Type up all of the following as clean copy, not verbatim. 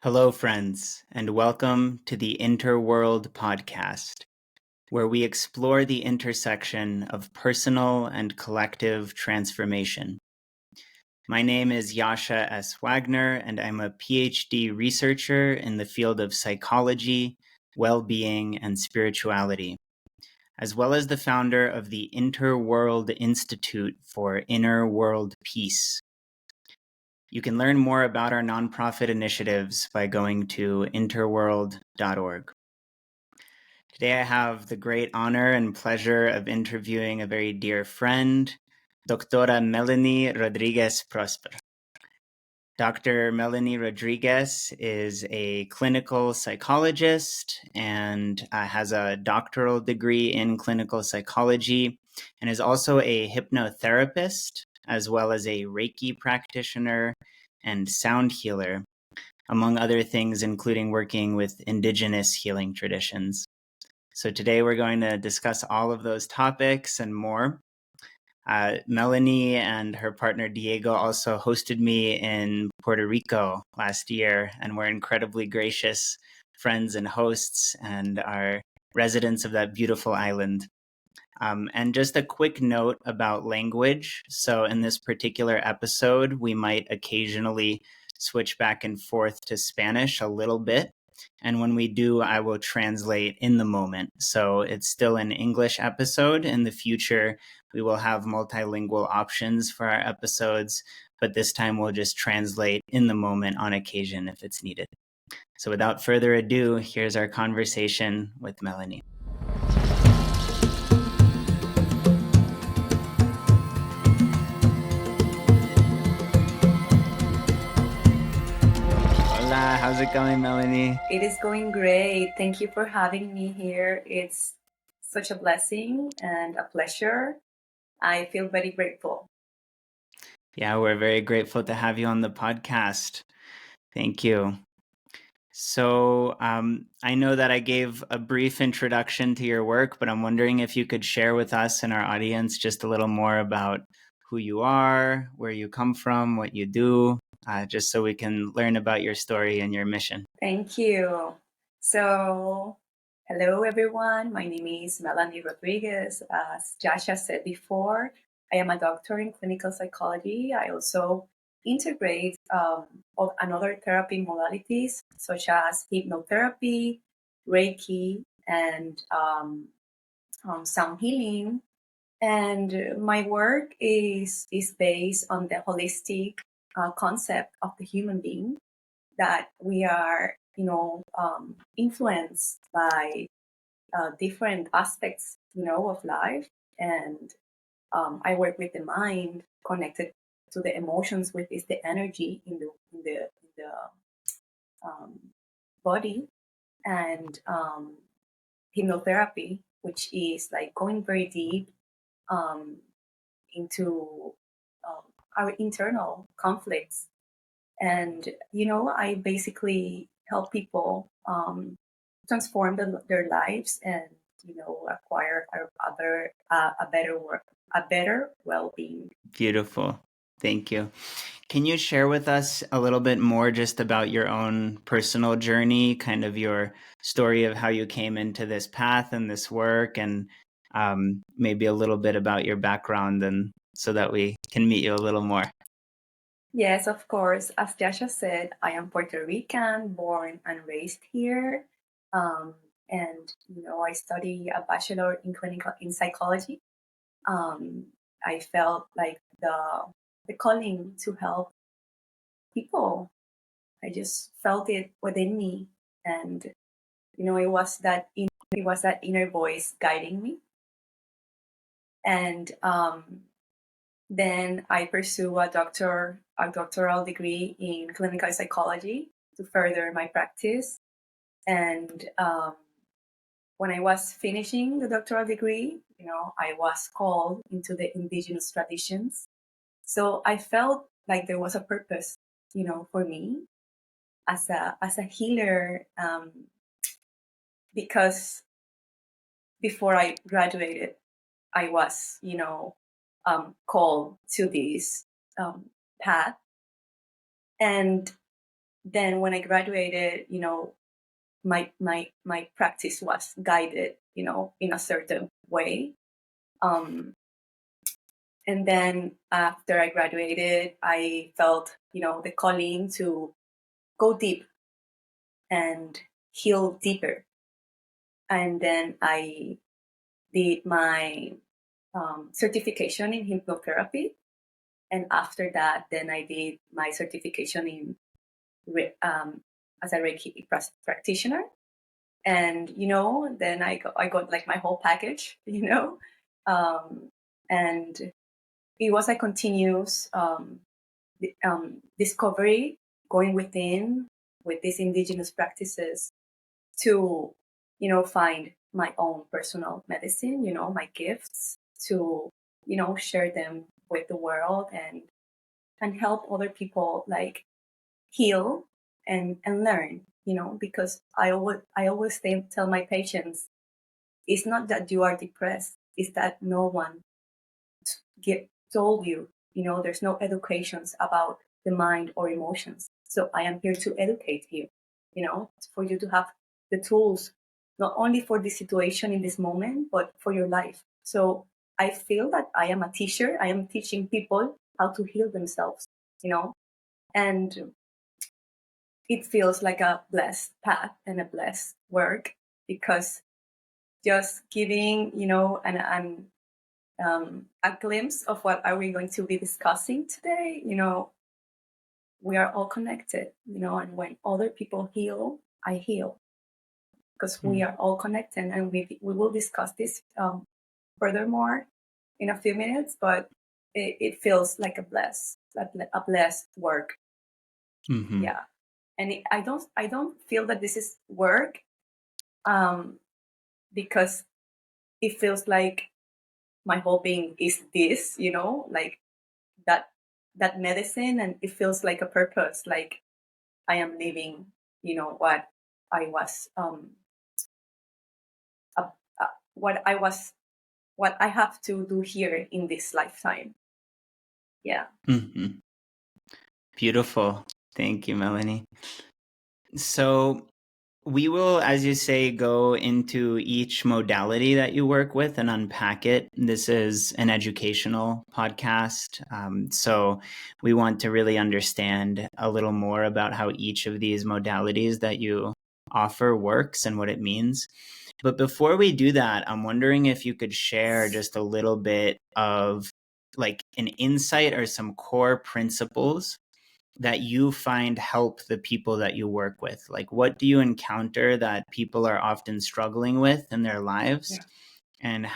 Hello, friends, and welcome to the Interworld podcast, where we explore the intersection of personal and collective transformation. My name is Yasha S. Wagner, and I'm a PhD researcher in the field of psychology, well-being, and spirituality, as well as the founder of the Interworld Institute for Inner World Peace. You can learn more about our nonprofit initiatives by going to interworld.org. Today I have the great honor and pleasure of interviewing a very dear friend, Dr. Melanie Rodríguez Prosper. Dr. Melanie Rodríguez is a clinical psychologist and has a doctoral degree in clinical psychology and is also a hypnotherapist, as well as a Reiki practitioner and sound healer, among other things, including working with indigenous healing traditions. So today we're going to discuss all of those topics and more. Melanie and her partner Diego also hosted me in Puerto Rico last year, and we're incredibly gracious friends and hosts and are residents of that beautiful island. And just a quick note about language. So in this particular episode, we might occasionally switch back and forth to Spanish a little bit. And when we do, I will translate in the moment. So it's still an English episode. In the future, we will have multilingual options for our episodes, but this time we'll just translate in the moment on occasion if it's needed. So without further ado, here's our conversation with Melanie. Hola, how's it going, Melanie? It is going great. Thank you for having me here. It's such a blessing and a pleasure. I feel very grateful. Yeah, we're very grateful to have you on the podcast. Thank you. So I know that I gave a brief introduction to your work, but I'm wondering if you could share with us and our audience just a little more about who you are, where you come from, what you do, just so we can learn about your story and your mission. Thank you. So, hello everyone. My name is Melanie Rodríguez. As Jasha said before, I am a doctor in clinical psychology. I also integrate another therapy modalities such as hypnotherapy, Reiki, and sound healing. And my work is based on the holistic concept of the human being, that we are, influenced by different aspects, of life. And I work with the mind connected to the emotions, which is the energy in the body, and hypnotherapy, which is like going very deep into our internal conflicts. And I basically help people transform their lives and acquire a better well-being. Beautiful. Thank you. Can you share with us a little bit more just about your own personal journey, kind of your story of how you came into this path and this work, and maybe a little bit about your background, and so that we can meet you a little more? Yes, of course. As Jasha said, I am Puerto Rican, born and raised here. And I study a bachelor in psychology. I felt like the calling to help people. I just felt it within me, and it was that inner voice guiding me. And then I pursue a doctoral degree in clinical psychology to further my practice. And when I was finishing the doctoral degree, I was called into the indigenous traditions. So I felt like there was a purpose, for me as a healer, because before I graduated, I was, called to this path. And then when I graduated, my practice was guided, in a certain way. And then after I graduated, I felt, the calling to go deep and heal deeper. And then I did my certification in hypnotherapy. And after that, then I did my certification in as a Reiki practitioner. And, then I got like my whole package, and it was a continuous discovery, going within with these indigenous practices to, find my own personal medicine, my gifts, to, share them with the world and help other people like heal and learn, because I always tell my patients, it's not that you are depressed, it's that no one told you, there's no educations about the mind or emotions. So I am here to educate you, for you to have the tools, not only for this situation in this moment, but for your life. So I feel that I am a teacher. I am teaching people how to heal themselves, and it feels like a blessed path and a blessed work, because just giving, a glimpse of what are we going to be discussing today, we are all connected, and when other people heal, I heal, because we are all connected, and we will discuss this furthermore in a few minutes, but it feels like a blessed work. Mm-hmm. Yeah. And I don't feel that this is work, because it feels like my whole being is this, like that medicine, and it feels like a purpose, like I am living, what I was, uh, uh, what I was, what I have to do here in this lifetime. Yeah. Mm-hmm. Beautiful. Thank you, Melanie. So we will, as you say, go into each modality that you work with and unpack it. This is an educational podcast. So we want to really understand a little more about how each of these modalities that you offer works and what it means. But before we do that, I'm wondering if you could share just a little bit of like an insight or some core principles that you find help the people that you work with. Like, what do you encounter that people are often struggling with in their lives? Yeah. And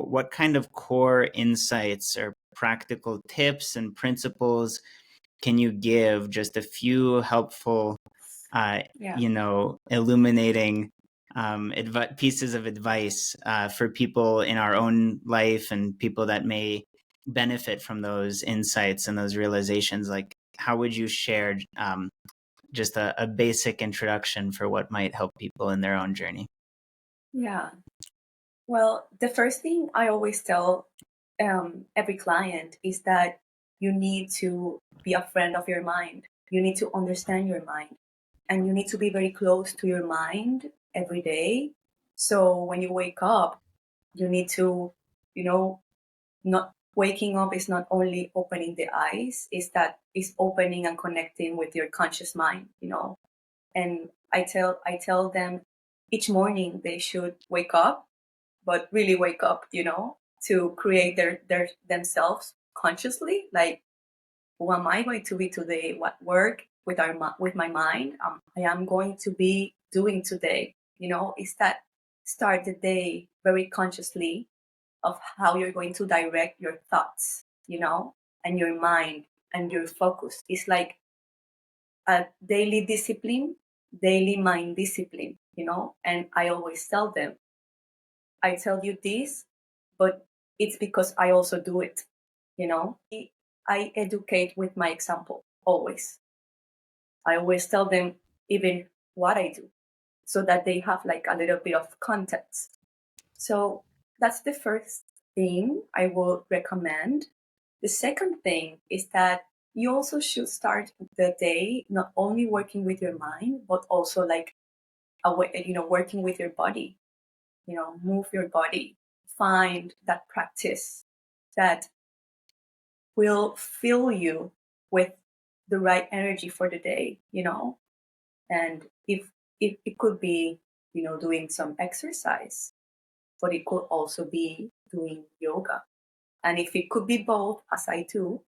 what kind of core insights or practical tips and principles can you give? Just a few helpful, Yeah. illuminating pieces of advice for people in our own life and people that may benefit from those insights and those realizations. Like, how would you share just a basic introduction for what might help people in their own journey? Yeah. Well, the first thing I always tell every client is that you need to be a friend of your mind. You need to understand your mind, and you need to be very close to your mind every day. So when you wake up, you need to, not waking up is not only opening the eyes, is opening and connecting with your conscious mind, And I tell them each morning they should wake up, but really wake up, to create their themselves consciously. Like, who am I going to be today? What work with my mind I am going to be doing today? Is that start the day very consciously of how you're going to direct your thoughts, and your mind and your focus. It's like a daily discipline, daily mind discipline, And I always tell them, I tell you this, but it's because I also do it, I educate with my example, always. I always tell them even what I do, so that they have like a little bit of context. So that's the first thing I will recommend. The second thing is that you also should start the day not only working with your mind, but also like working with your body. Move your body. Find that practice that will fill you with the right energy for the day. And if it could be, doing some exercise, but it could also be doing yoga. And if it could be both, as I do,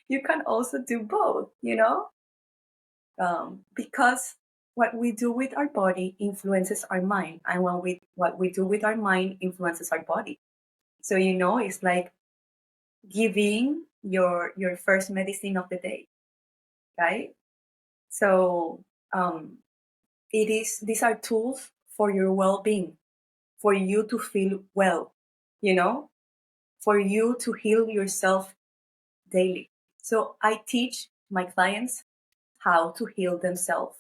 you can also do both, because what we do with our body influences our mind. And what we do with our mind influences our body. So, it's like giving your first medicine of the day, right? So these are tools for your well-being, for you to feel well, for you to heal yourself daily. So I teach my clients how to heal themselves,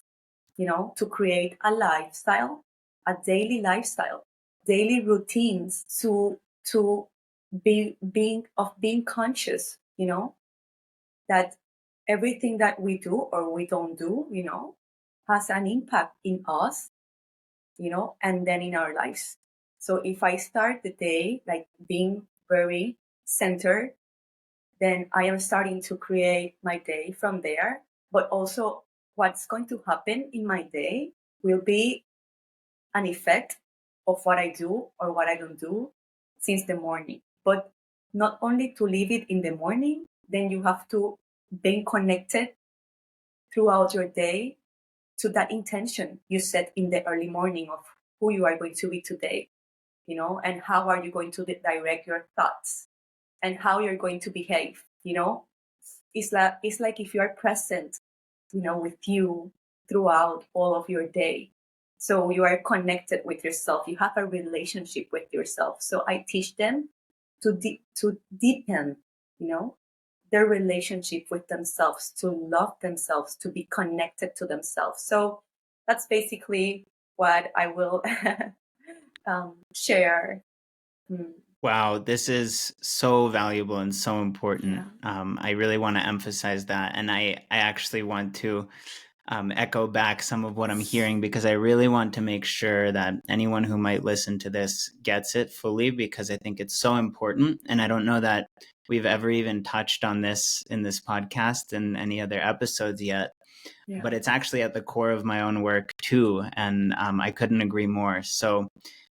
to create a lifestyle, a daily lifestyle, daily routines to being conscious, that everything that we do or we don't do, has an impact in us, and then in our lives. So if I start the day like being very centered, then I am starting to create my day from there. But also, what's going to happen in my day will be an effect of what I do or what I don't do since the morning. But not only to leave it in the morning, then you have to be connected throughout your day to that intention you set in the early morning of who you are going to be today, and how are you going to direct your thoughts and how you're going to behave. It's like if you are present, with you throughout all of your day. So you are connected with yourself. You have a relationship with yourself. So I teach them to deepen, their relationship with themselves, to love themselves, to be connected to themselves. So that's basically what I will share. Wow, this is so valuable and so important. I really want to emphasize that. And I actually want to echo back some of what I'm hearing, because I really want to make sure that anyone who might listen to this gets it fully, because I think it's so important. And I don't know that we've ever even touched on this in this podcast and any other episodes yet. Yeah. But it's actually at the core of my own work too. And I couldn't agree more. So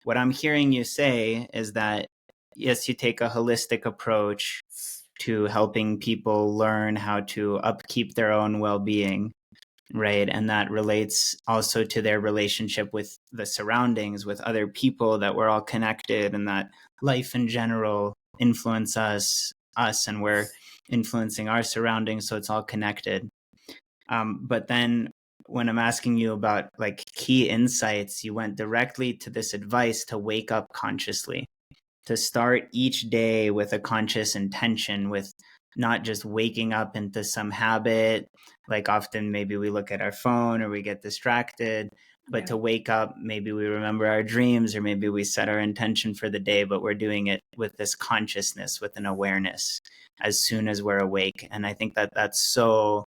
what I'm hearing you say is that, yes, you take a holistic approach to helping people learn how to upkeep their own well-being, right? And that relates also to their relationship with the surroundings, with other people, that we're all connected, and that life in general influence us, and we're influencing our surroundings. So it's all connected. But then when I'm asking you about like key insights, you went directly to this advice to wake up consciously, to start each day with a conscious intention, with not just waking up into some habit. Like often maybe we look at our phone or we get distracted, but to wake up, maybe we remember our dreams, or maybe we set our intention for the day, but we're doing it with this consciousness, with an awareness as soon as we're awake. And I think that that's so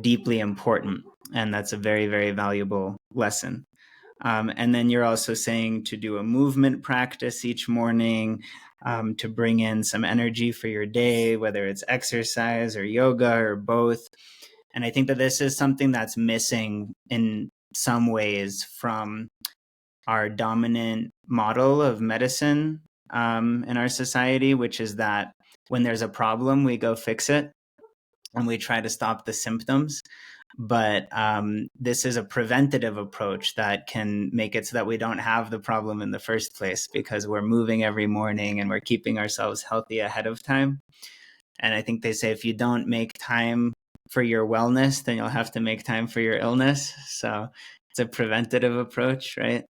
deeply important. And that's a very, very valuable lesson. And then you're also saying to do a movement practice each morning, to bring in some energy for your day, whether it's exercise or yoga or both. And I think that this is something that's missing in some ways from our dominant model of medicine in our society, which is that when there's a problem, we go fix it and we try to stop the symptoms. But this is a preventative approach that can make it so that we don't have the problem in the first place, because we're moving every morning and we're keeping ourselves healthy ahead of time. And I think they say if you don't make time for your wellness, then you'll have to make time for your illness. So it's a preventative approach, right?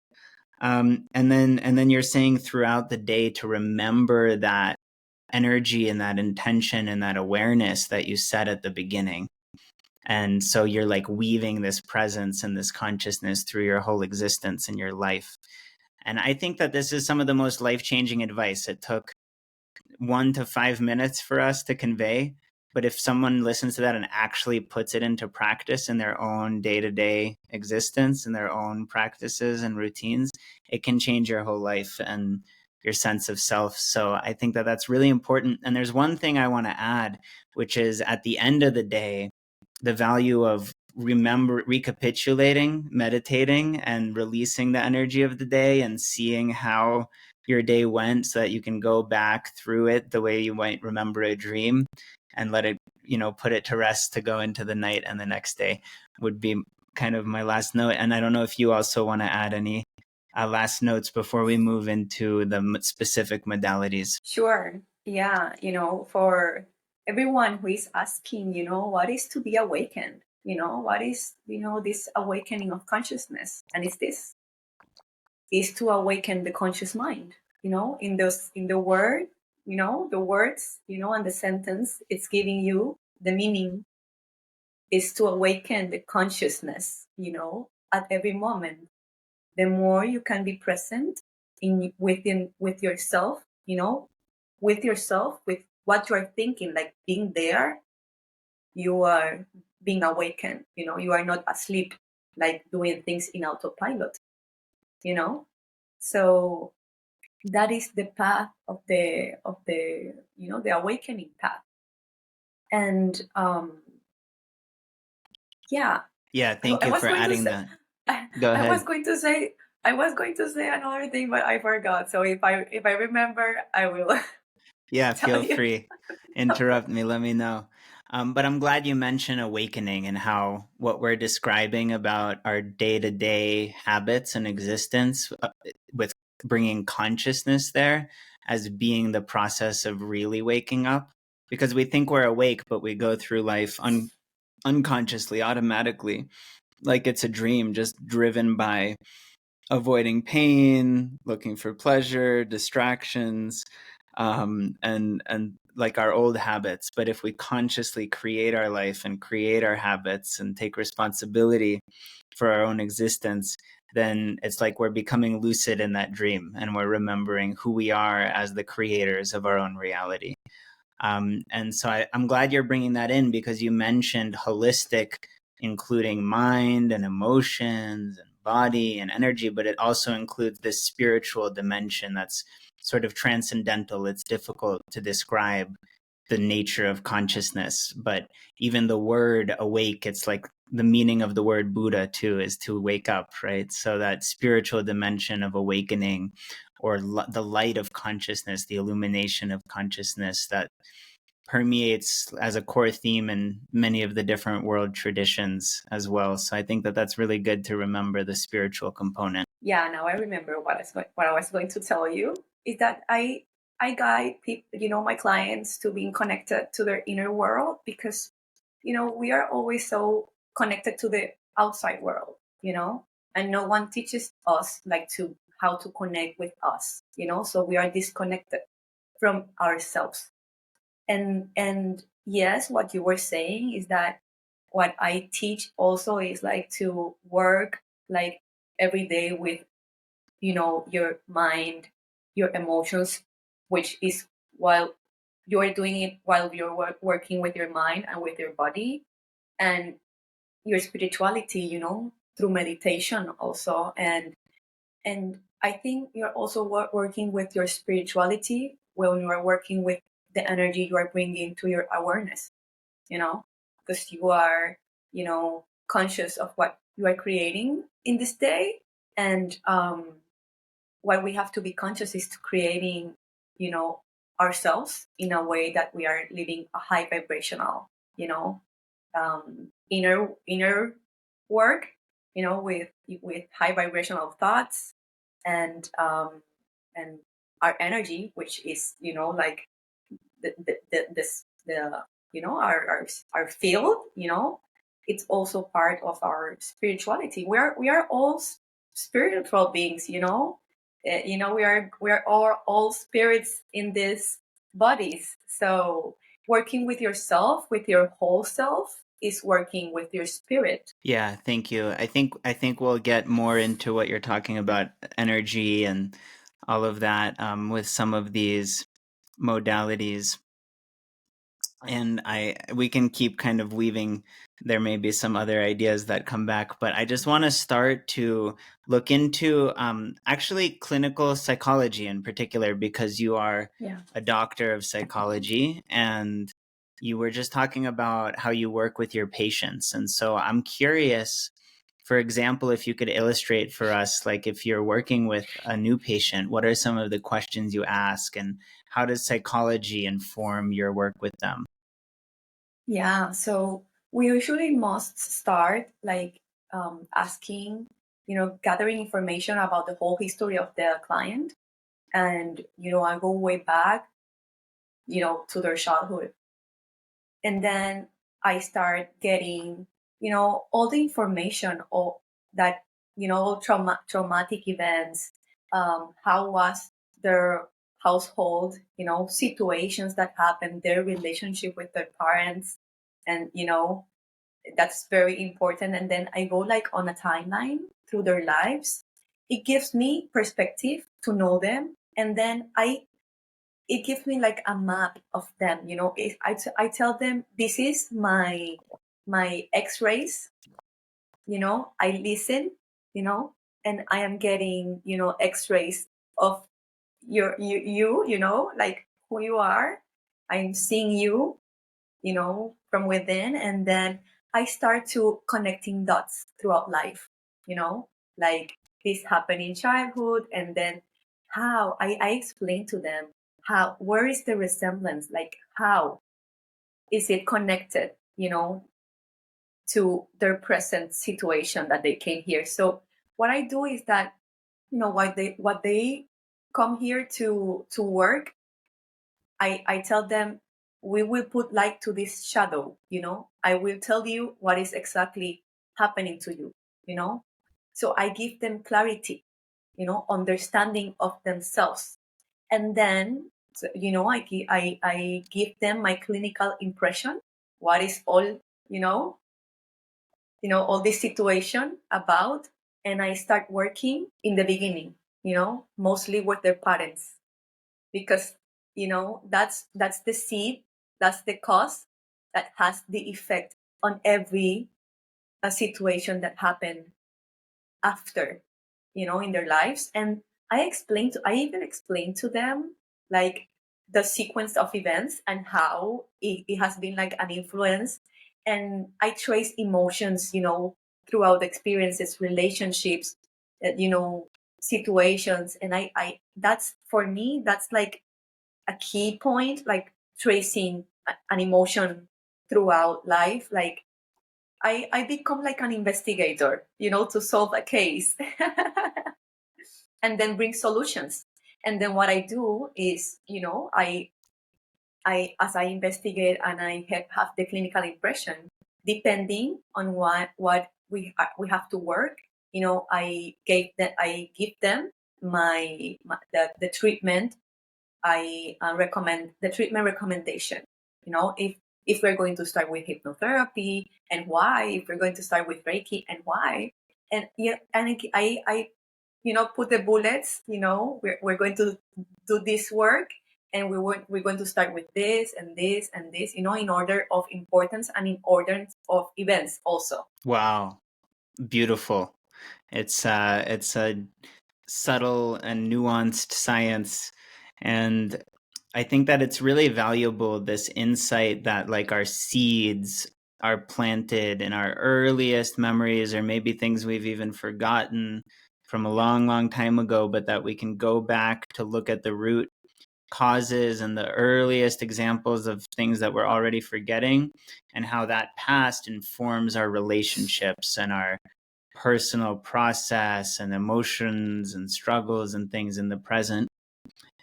And then you're saying throughout the day to remember that energy and that intention and that awareness that you set at the beginning. And so you're like weaving this presence and this consciousness through your whole existence and your life. And I think that this is some of the most life-changing advice. It took 1 to 5 minutes for us to convey, But if someone listens to that and actually puts it into practice in their own day-to-day existence and their own practices and routines, it can change your whole life and your sense of self. So I think that that's really important. And there's one thing I want to add, which is at the end of the day, the value of recapitulating, meditating, and releasing the energy of the day and seeing how your day went so that you can go back through it the way you might remember a dream and let it, put it to rest to go into the night and the next day would be kind of my last note. And I don't know if you also want to add any last notes before we move into the specific modalities. Sure. Yeah. For everyone who is asking, what is to be awakened? What is, this awakening of consciousness? And it's this is to awaken the conscious mind, in the word, the words, and the sentence, it's giving you the meaning is to awaken the consciousness, at every moment. The more you can be present with yourself, with what you are thinking, like being there, you are being awakened. You are not asleep, like doing things in autopilot. So that is the path of the the awakening path. And yeah. Thank you for adding that. Go ahead. I was going to say another thing, but I forgot. So if I remember, I will. Feel free. Interrupt me. Let me know. But I'm glad you mentioned awakening and how what we're describing about our day-to-day habits and existence with bringing consciousness there as being the process of really waking up. Because we think we're awake, but we go through life unconsciously, automatically, like it's a dream, just driven by avoiding pain, looking for pleasure, distractions, and like our old habits. But if we consciously create our life and create our habits and take responsibility for our own existence, then it's like we're becoming lucid in that dream and we're remembering who we are as the creators of our own reality. And so I'm glad you're bringing that in, because you mentioned holistic, including mind and emotions and body and energy, but it also includes this spiritual dimension that's sort of transcendental. It's difficult to describe the nature of consciousness, but even the word awake, it's like the meaning of the word Buddha too is to wake up, right? So that spiritual dimension of awakening, or the light of consciousness, the illumination of consciousness that permeates as a core theme in many of the different world traditions as well. So I think that that's really good to remember the spiritual component. Yeah, now I remember what I was going to tell you is that I guide people, my clients, to being connected to their inner world, because we are always so connected to the outside world, and no one teaches us like to how to connect with us, so we are disconnected from ourselves. And yes, what you were saying is that what I teach also is like to work like every day with your mind, your emotions, which is while you're doing it, while you're working with your mind and with your body, and your spirituality, through meditation also. And I think you're also working with your spirituality when you are working with the energy you are bringing to your awareness, because you are, conscious of what you are creating in this day. And what we have to be conscious is to creating, ourselves in a way that we are living a high vibrational, inner work, with high vibrational thoughts, and our energy, which is like our field, it's also part of our spirituality. We are all spiritual beings, we are all spirits in these bodies. So working with yourself, with your whole self, is working with your spirit. Yeah, thank you. I think we'll get more into what you're talking about, energy and all of that, with some of these modalities. and we can keep kind of weaving. There may be some other ideas that come back, but I just want to start to look into actually clinical psychology in particular, because you are Yeah. a doctor of psychology, and you were just talking about how you work with your patients. And so I'm curious, for example, if you could illustrate for us, like if you're working with a new patient, what are some of the questions you ask, and how does psychology inform your work with them? Yeah, so we usually must start like asking, gathering information about the whole history of the client. And, I go way back, to their childhood. And then I start getting, all the information of that, traumatic events, how was their household, situations that happened, their relationship with their parents, and that's very important. And then I go like on a timeline through their lives. It gives me perspective to know them, and then it gives me like a map of them. I tell them this is my X-rays. I listen. And I am getting X-rays of you, like who you are. I'm seeing you, from within, and then I start to connecting dots throughout life, like this happened in childhood, and then how I explain to them where is the resemblance, like how is it connected, to their present situation that they came here. So what I do is that, what they come here to work, I tell them we will put light to this shadow, I will tell you what is exactly happening to you, so I give them clarity, understanding of themselves. And then, so, I give them my clinical impression, what is all, all this situation about. And I start working in the beginning, mostly with their parents, because that's the seed, that's the cause that has the effect on every situation that happened after, in their lives. And I even explain to them like the sequence of events and how it has been like an influence. And I trace emotions, throughout experiences, relationships, situations. And I that's, for me, that's like a key point, like tracing an emotion throughout life. Like I become like an investigator, to solve a case and then bring solutions. And then what I do is, I as I investigate and I have the clinical impression, depending on what we have to work, I give them the treatment. I recommend the treatment recommendation. If we're going to start with hypnotherapy and why, if we're going to start with Reiki and why, and yeah, and I put the bullets. We're going to do this work, and we're going to start with this and this and this. In order of importance and in order of events also. Wow, beautiful. It's a subtle and nuanced science, and I think that it's really valuable, this insight that like our seeds are planted in our earliest memories, or maybe things we've even forgotten from a long, long time ago, but that we can go back to look at the root causes and the earliest examples of things that we're already forgetting, and how that past informs our relationships and our personal process and emotions and struggles and things in the present.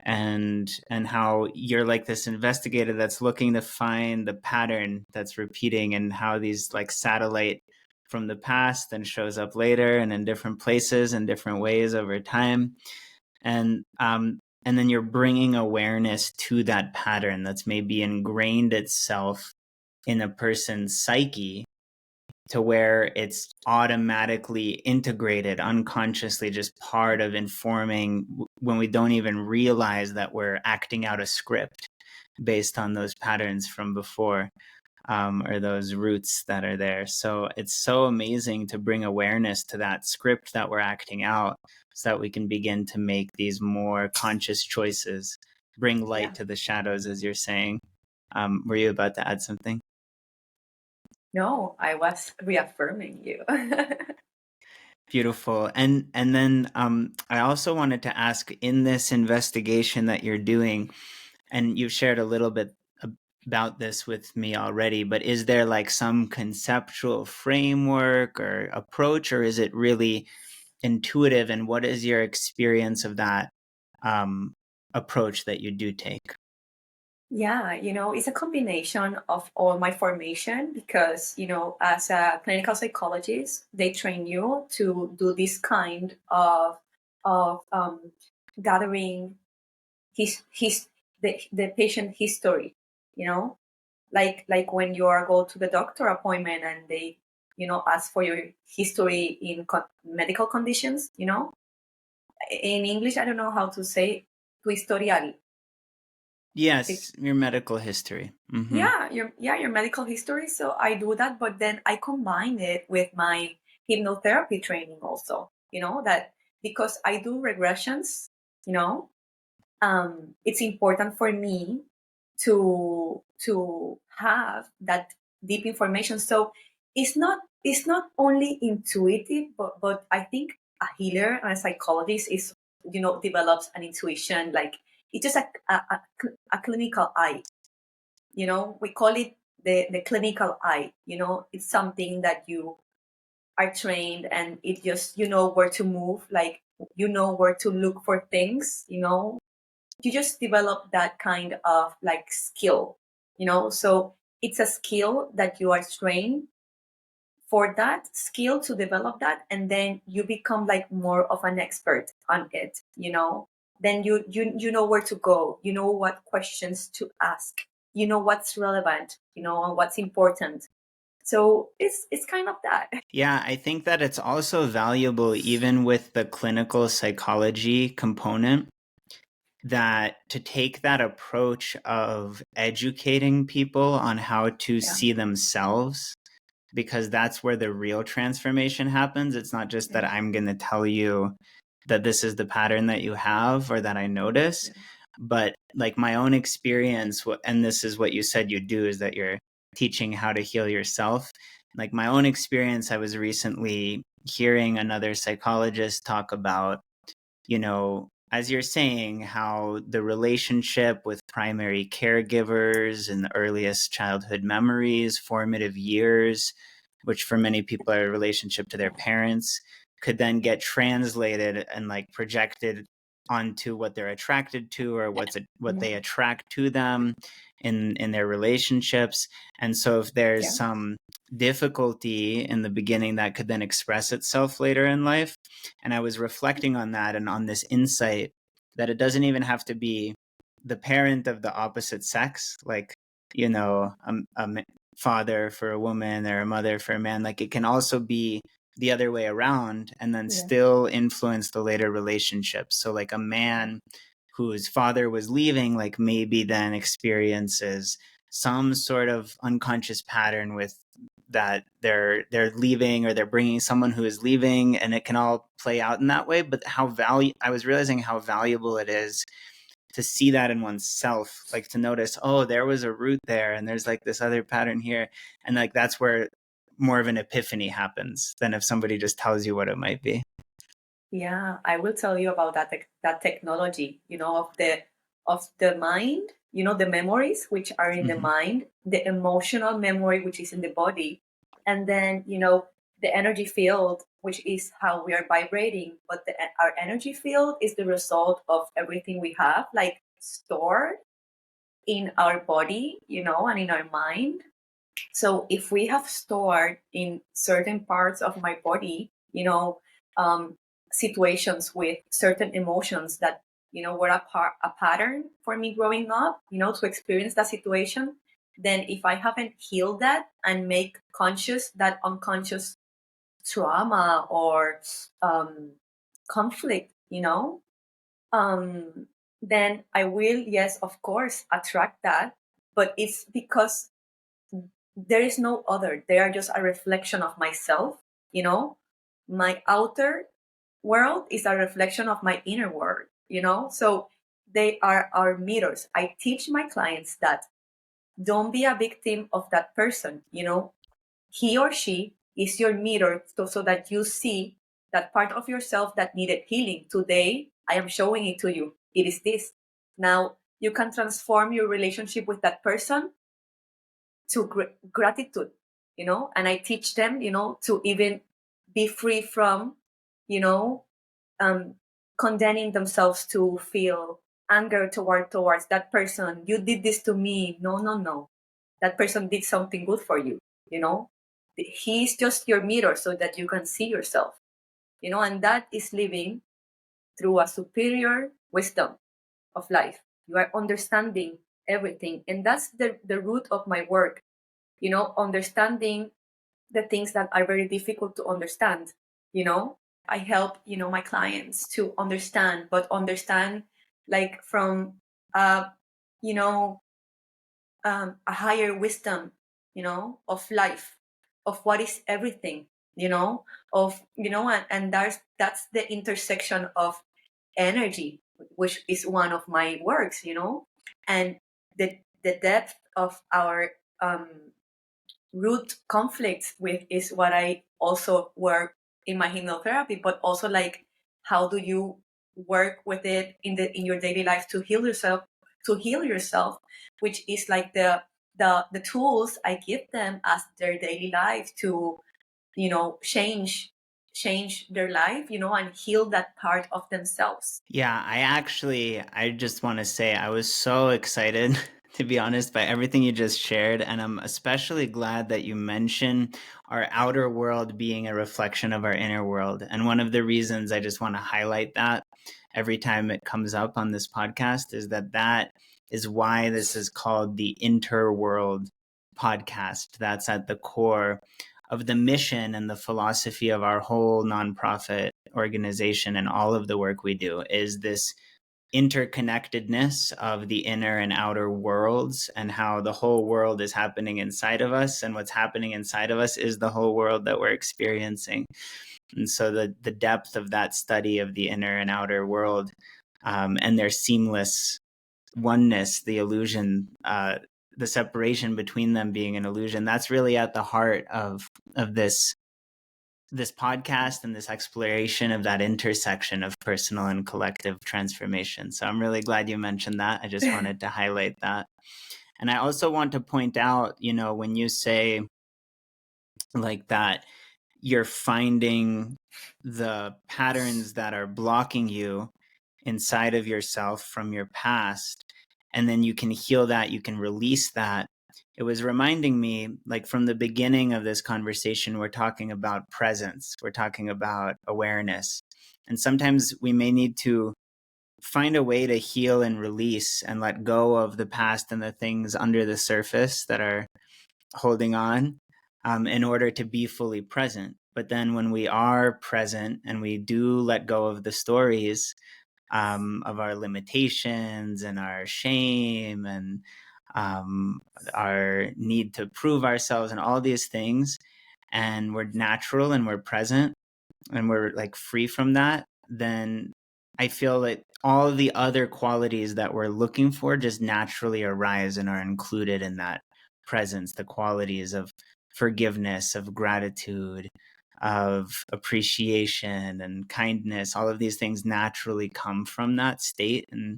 And how you're like this investigator that's looking to find the pattern that's repeating, and how these like satellite from the past then shows up later and in different places and different ways over time. And then you're bringing awareness to that pattern that's maybe ingrained itself in a person's psyche, to where it's automatically integrated unconsciously, just part of informing, when we don't even realize that we're acting out a script. based on those patterns from before, or those roots that are there. So it's so amazing to bring awareness to that script that we're acting out so that we can begin to make these more conscious choices, bring light to the shadows, as you're saying. Were you about to add something? No, I was reaffirming you. Beautiful. And then I also wanted to ask, in this investigation that you're doing, and you've shared a little bit about this with me already, but is there like some conceptual framework or approach, or is it really intuitive? And what is your experience of that approach that you do take? Yeah, it's a combination of all my formation because, as a clinical psychologist, they train you to do this kind of gathering the patient history, you know, like when you are go to the doctor appointment and they, ask for your history in medical conditions, in English, I don't know how to say tu historial. Yes, your medical history. Mm-hmm. Your medical history. So I do that, but then I combine it with my hypnotherapy training also. That because I do regressions, it's important for me to have that deep information. So it's not only intuitive, but I think a healer and a psychologist is develops an intuition, like it's just a clinical eye. We call it the clinical eye. It's something that you are trained, and it just where to move, like where to look for things. You just develop that kind of like skill. So it's a skill that you are trained for, that skill to develop that, and then you become like more of an expert on it. Then you know where to go, what questions to ask, what's relevant, and what's important. So it's kind of that. Yeah, I think that it's also valuable, even with the clinical psychology component, that to take that approach of educating people on how to see themselves, because that's where the real transformation happens. It's not just that I'm going to tell you that this is the pattern that you have or that I notice, but like my own experience, and this is what you said you do, is that you're teaching how to heal yourself. Like my own experience, I was recently hearing another psychologist talk about, as you're saying, how the relationship with primary caregivers in the earliest childhood memories, formative years, which for many people are a relationship to their parents, could then get translated and like projected onto what they're attracted to, or what they attract to them in their relationships. And so if there's some difficulty in the beginning, that could then express itself later in life. And I was reflecting on that and on this insight that it doesn't even have to be the parent of the opposite sex, like, a father for a woman or a mother for a man. Like it can also be the other way around, and then still influence the later relationships. So like a man whose father was leaving, like maybe then experiences some sort of unconscious pattern with that they're leaving, or they're bringing someone who is leaving, and it can all play out in that way. But I was realizing how valuable it is to see that in oneself, like to notice, oh, there was a root there, and there's like this other pattern here. And like that's where more of an epiphany happens than if somebody just tells you what it might be. Yeah, I will tell you about that technology, of the mind, the memories which are in the mind, the emotional memory which is in the body, and then the energy field, which is how we are vibrating. But our energy field is the result of everything we have like stored in our body, and in our mind. So if we have stored in certain parts of my body, um, situations with certain emotions that were a pattern for me growing up, to experience that situation, then if I haven't healed that and make conscious that unconscious trauma or conflict, um, then I will, yes, of course, attract that. But it's because there is no other. They are just a reflection of myself, you know? My outer world is a reflection of my inner world, you know? So they are our mirrors. I teach my clients that don't be a victim of that person, you know? He or she is your mirror so that you see that part of yourself that needed healing. Today, I am showing it to you. It is this. Now, you can transform your relationship with that person to gratitude, you know, and I teach them, you know, to even be free from, you know, um, condemning themselves to feel anger towards that person. You did this to me. No, no, no. That person did something good for you, you know. He's just your mirror so that you can see yourself, you know, and that is living through a superior wisdom of life. You are understanding everything. And that's the root of my work, you know, understanding the things that are very difficult to understand, you know. I help, you know, my clients to understand, but understand like from, uh, you know, a higher wisdom, you know, of life, of what is everything, you know, of, you know, and that's the intersection of energy, which is one of my works, you know, and the depth of our root conflicts with is what I also work in my hypnotherapy, but also like how do you work with it in your daily life to heal yourself, which is like the tools I give them as their daily life to, you know, change their life, you know, and heal that part of themselves. Yeah, I just want to say I was so excited, to be honest, by everything you just shared. And I'm especially glad that you mention our outer world being a reflection of our inner world. And one of the reasons I just want to highlight that every time it comes up on this podcast is that is why this is called the Interworld podcast. That's at the core of the mission and the philosophy of our whole nonprofit organization and all of the work we do is this interconnectedness of the inner and outer worlds and how the whole world is happening inside of us, and what's happening inside of us is the whole world that we're experiencing. And so the depth of that study of the inner and outer world, and their seamless oneness, the illusion, the separation between them being an illusion, that's really at the heart of this podcast and this exploration of that intersection of personal and collective transformation. So I'm really glad you mentioned that. I just wanted to highlight that. And I also want to point out, you know, when you say like that, you're finding the patterns that are blocking you inside of yourself from your past, and then you can heal that, you can release that. It was reminding me, like from the beginning of this conversation, we're talking about presence, we're talking about awareness. And sometimes we may need to find a way to heal and release and let go of the past and the things under the surface that are holding on, in order to be fully present. But then when we are present and we do let go of the stories, of our limitations and our shame and our need to prove ourselves and all these things, and we're natural and we're present and we're like free from that, then I feel that all the other qualities that we're looking for just naturally arise and are included in that presence. The qualities of forgiveness, of gratitude, of appreciation and kindness, all of these things naturally come from that state. And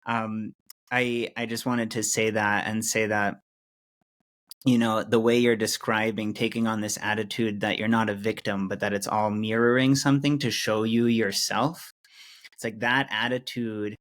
um, I just wanted to say that, and say that, you know, the way you're describing taking on this attitude that you're not a victim, but that it's all mirroring something to show you yourself. It's like that attitude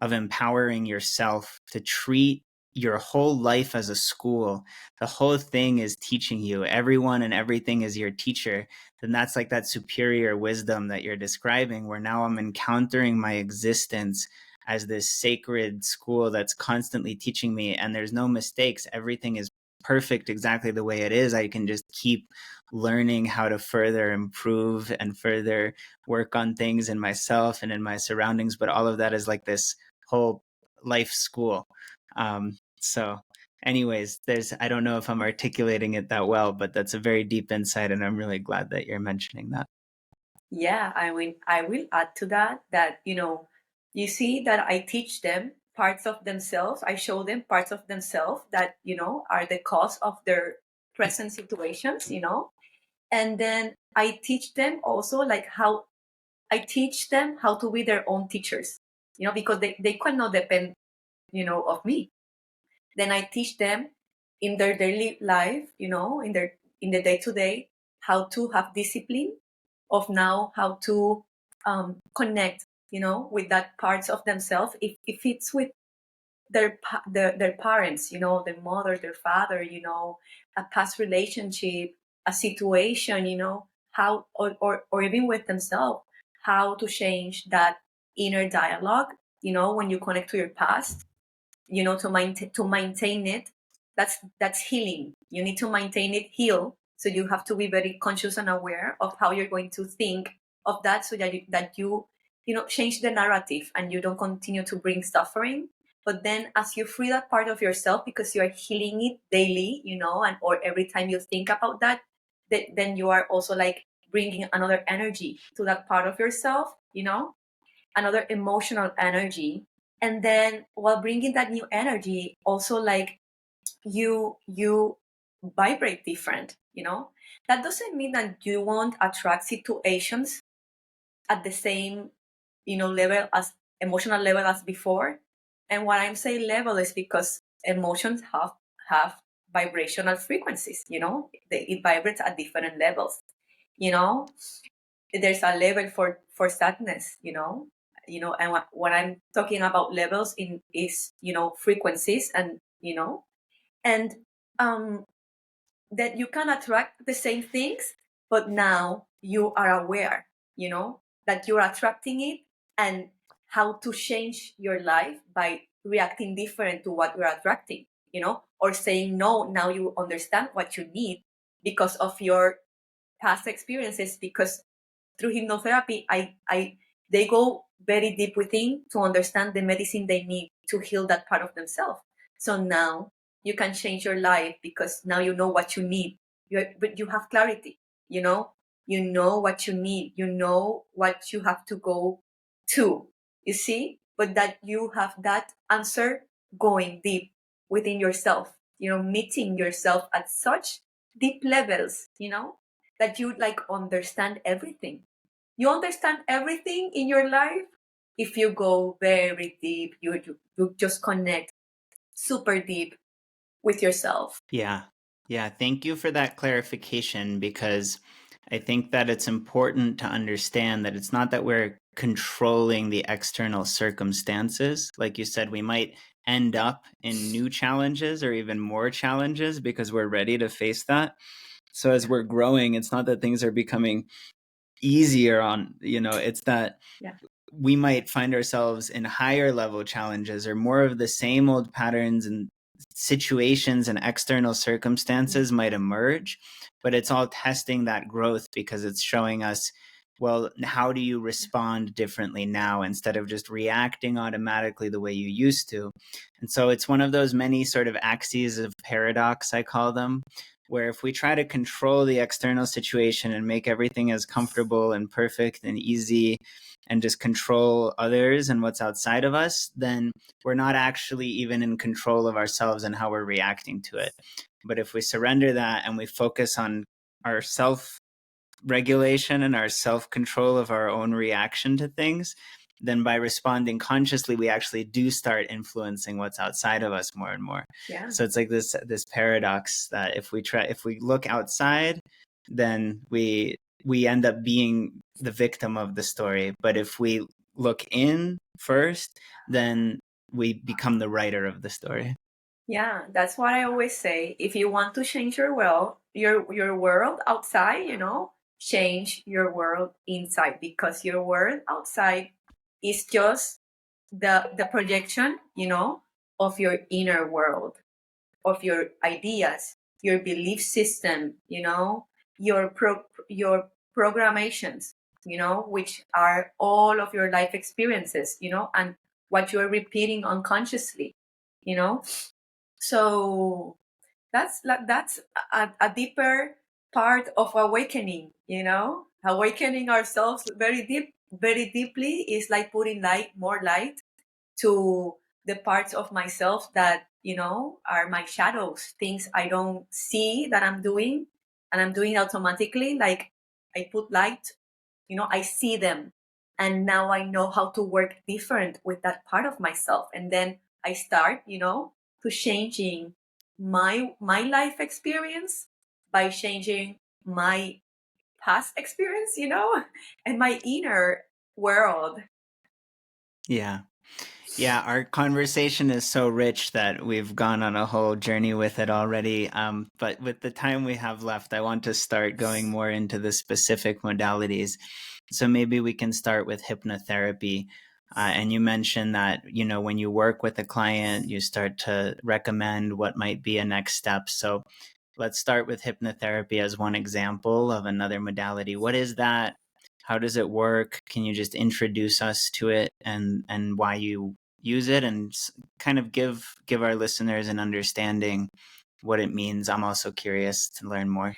of empowering yourself to treat your whole life as a school. The whole thing is teaching you. Everyone and everything is your teacher. Then that's like that superior wisdom that you're describing, where now I'm encountering my existence as this sacred school that's constantly teaching me, and there's no mistakes. Everything is perfect exactly the way it is. I can just keep learning how to further improve and further work on things in myself and in my surroundings. But all of that is like this whole life school. So anyways, I don't know if I'm articulating it that well, but that's a very deep insight, and I'm really glad that you're mentioning that. Yeah, I will add to that, you see that I teach them parts of themselves. I show them parts of themselves that, are the cause of their present situations, and then I teach them also like how I teach them how to be their own teachers, because they cannot depend, of me. Then I teach them in their daily life, in the day to day, how to have discipline, of now how to connect, with that parts of themselves. If it's with their parents, their mother, their father, a past relationship, a situation, how, or even with themselves, how to change that inner dialogue, when you connect to your past, to maintain it. That's healing. You need to maintain it, heal. So you have to be very conscious and aware of how you're going to think of that, so that you change the narrative and you don't continue to bring suffering. But then as you free that part of yourself, because you are healing it daily, and or every time you think about that, then you are also like bringing another energy to that part of yourself, another emotional energy. And then while bringing that new energy, also like you vibrate different. That doesn't mean that you won't attract situations at the same, level, as emotional level as before. And what I'm saying level is because emotions have vibrational frequencies. It vibrates at different levels. you know there's a level for sadness. And what I'm talking about levels in is, frequencies, and and um that you can attract the same things, but now you are aware, that you're attracting it, and how to change your life by reacting different to what you're attracting, or saying no. Now you understand what you need because of your past experiences, because through hypnotherapy, they go very deep within to understand the medicine they need to heal that part of themselves. So now you can change your life, because now you know what you need. But you have clarity. You know what you need. You know what you have to go to. You see, but that you have that answer going deep within yourself. Meeting yourself at such deep levels. That you like understand everything. You understand everything in your life if you go very deep. You just connect super deep with yourself. Yeah. Yeah. Thank you for that clarification, because I think that it's important to understand that it's not that we're controlling the external circumstances. Like you said, we might end up in new challenges or even more challenges because we're ready to face that. So as we're growing, it's not that things are becoming easier it's that Yeah. we might find ourselves in higher level challenges or more of the same old patterns and situations and external circumstances might emerge, but it's all testing that growth, because it's showing us, well, how do you respond differently now instead of just reacting automatically the way you used to? And so it's one of those many sort of axes of paradox, I call them, where if we try to control the external situation and make everything as comfortable and perfect and easy and just control others and what's outside of us, then we're not actually even in control of ourselves and how we're reacting to it. But if we surrender that and we focus on our self regulation and our self control of our own reaction to things, then by responding consciously, we actually do start influencing what's outside of us more and more. Yeah. So it's like this paradox that if we look outside, then we end up being the victim of the story. But if we look in first, then we become the writer of the story. Yeah, that's what I always say. If you want to change your world, your world outside, change your world inside, because your world outside is just the projection, of your inner world, of your ideas, your belief system, your programations, which are all of your life experiences, and what you're repeating unconsciously, you know. So that's a deeper part of awakening, you know. Awakening ourselves very deeply is like putting more light to the parts of myself that, you know, are my shadows, things I don't see that I'm doing, and I'm doing automatically. Like, I put light, you know, I see them, and now I know how to work different with that part of myself. And then I start, you know, to changing my life experience by changing my past experience, you know, and my inner world. Yeah. Yeah, our conversation is so rich that we've gone on a whole journey with it already. But with the time we have left, I want to start going more into the specific modalities. So maybe we can start with hypnotherapy. And you mentioned that, you know, when you work with a client, you start to recommend what might be a next step. So let's start with hypnotherapy as one example of another modality. What is that? How does it work? Can you just introduce us to it and why you use it, and kind of give our listeners an understanding what it means? I'm also curious to learn more.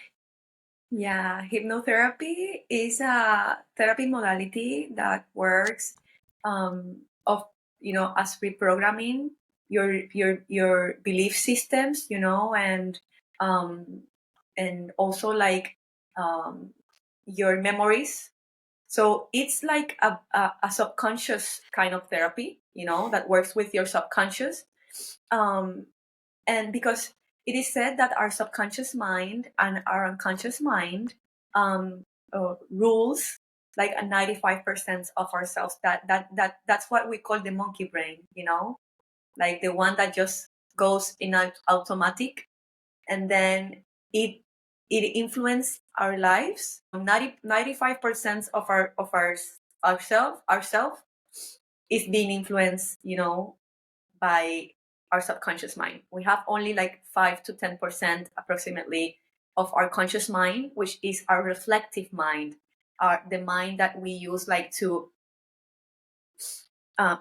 Yeah, hypnotherapy is a therapy modality that works of, you know, as reprogramming your belief systems, you know, and also like um, your memories. So it's like a subconscious kind of therapy, you know, that works with your subconscious. Um, and because it is said that our subconscious mind and our unconscious mind um, rules like a 95% of ourselves. That's what we call the monkey brain, you know, like the one that just goes in an automatic, and then it it influences our lives. 95% of ourself is being influenced, you know, by our subconscious mind. We have only like 5 to 10% approximately of our conscious mind, which is our reflective mind, the mind that we use like uh,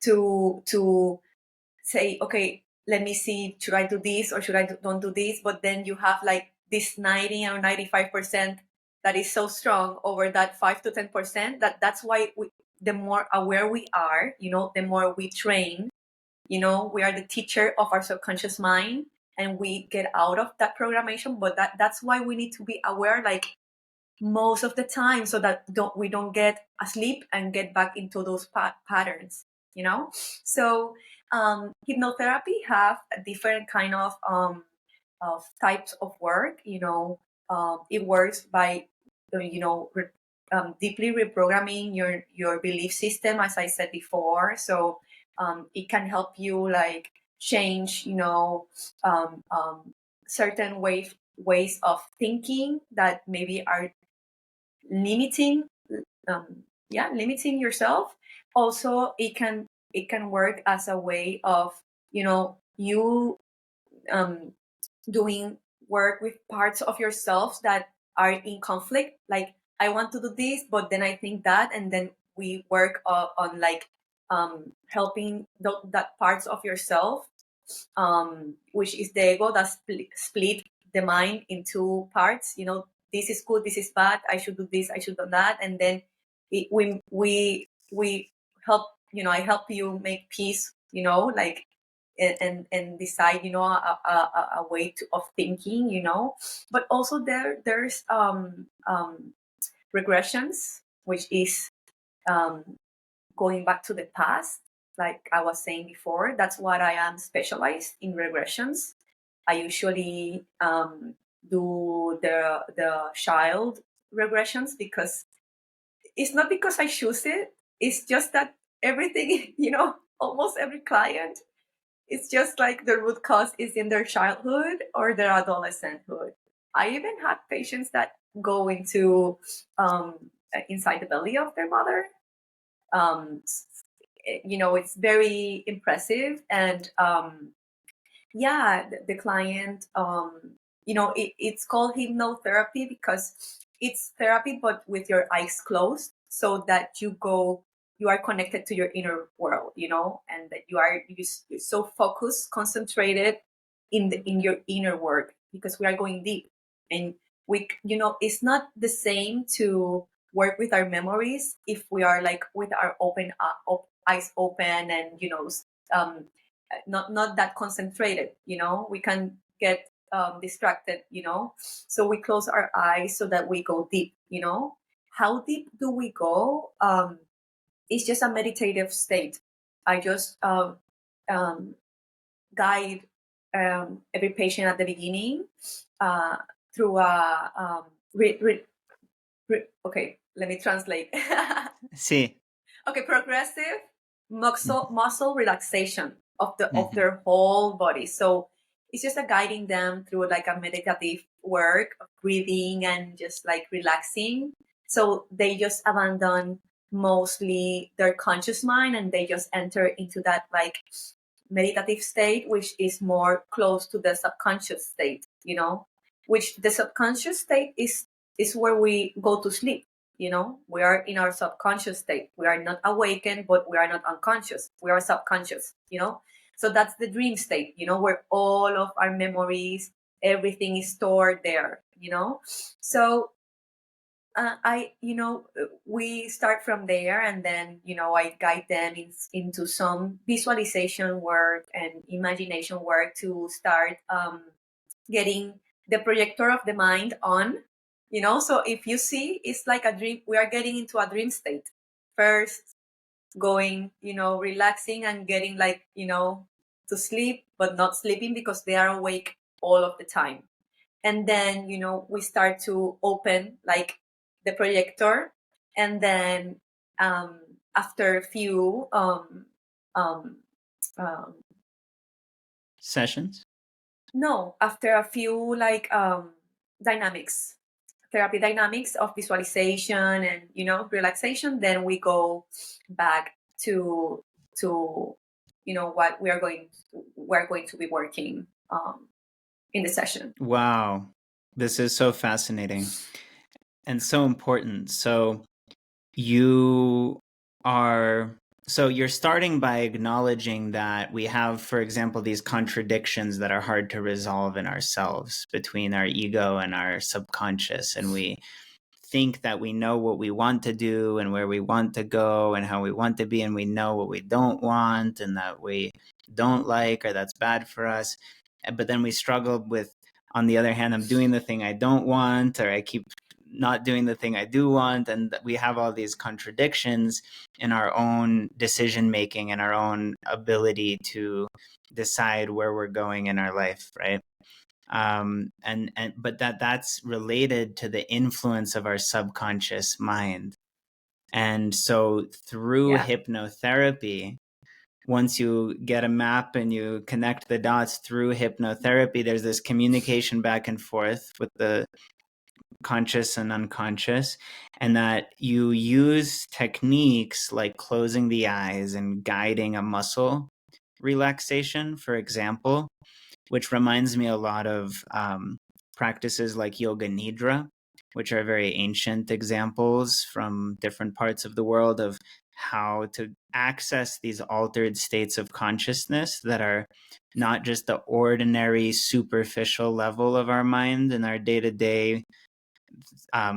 to say, okay, let me see, should I do this or should I don't do this? But then you have like this 90 or 95% that is so strong over that 5 to 10%, that's why the more aware we are, you know, the more we train. You know, we are the teacher of our subconscious mind, and we get out of that programmation. But that's why we need to be aware, like, most of the time, so that we don't get asleep and get back into those patterns, you know. So hypnotherapy have a different kind of types of work, you know. It works by you know, deeply reprogramming your belief system, as I said before. So it can help you like change, you know, certain ways of thinking that maybe are limiting, limiting yourself. Also, it can work as a way of, you know, you um, doing work with parts of yourself that are in conflict. Like, I want to do this, but then I think that, and then we work on like helping that parts of yourself, which is the ego, that split the mind into parts. You know, this is good, this is bad. I should do this, I should do that, and then we help. You know, I help you make peace. You know, like, and decide, you know, a way of thinking. You know, but also there's regressions, which is um, going back to the past. Like I was saying before, that's what I am specialized in, regressions. I usually do the child regressions, because it's not because I choose it. It's just that everything, you know, almost every client, it's just like the root cause is in their childhood or their adolescenthood. I even had patients that go into inside the belly of their mother. Um, you know, it's very impressive. And yeah, the client, you know, it's called hypnotherapy because it's therapy but with your eyes closed, so that you go you are connected to your inner world, and that you're so focused, concentrated in your inner work, because we are going deep. And it's not the same to work with our memories if we are like with our eyes open, and um, not that concentrated. We can get distracted. So we close our eyes so that we go deep. How deep do we go? It's just a meditative state. I just um, guide every patient at the beginning uh, through a okay, let me translate. Sí. Okay, progressive muscle relaxation of Mm-hmm. their whole body. So it's just a guiding them through like a meditative work of breathing and just like relaxing. So they just abandon mostly their conscious mind, and they just enter into that like meditative state, which is more close to the subconscious state, which the subconscious state is where we go to sleep. We are in our subconscious state. We are not awakened, but we are not unconscious. We are subconscious. So that's the dream state, where all of our memories, everything is stored there. So we start from there, and then I guide them into some visualization work and imagination work to start getting the projector of the mind on. So if you see, it's like a dream. We are getting into a dream state first, going, relaxing and getting like, to sleep, but not sleeping because they are awake all of the time. And then we start to open like the projector, and then after a few Sessions? no, after a few like therapy dynamics of visualization and relaxation, then we go back to what we're going to be working in the session. Wow. This is so fascinating and so important. So you you're starting by acknowledging that we have, for example, these contradictions that are hard to resolve in ourselves between our ego and our subconscious. And we think that we know what we want to do and where we want to go and how we want to be, and we know what we don't want and that we don't like or that's bad for us. But then we struggle with, on the other hand, I'm doing the thing I don't want, or I keep not doing the thing I do want. And we have all these contradictions in our own decision making and our own ability to decide where we're going in our life, right? But that's related to the influence of our subconscious mind. And so through hypnotherapy, once you get a map and you connect the dots through hypnotherapy, there's this communication back and forth with the conscious and unconscious, and that you use techniques like closing the eyes and guiding a muscle relaxation, for example, which reminds me a lot of practices like yoga nidra, which are very ancient examples from different parts of the world of how to access these altered states of consciousness that are not just the ordinary superficial level of our mind and our day-to-day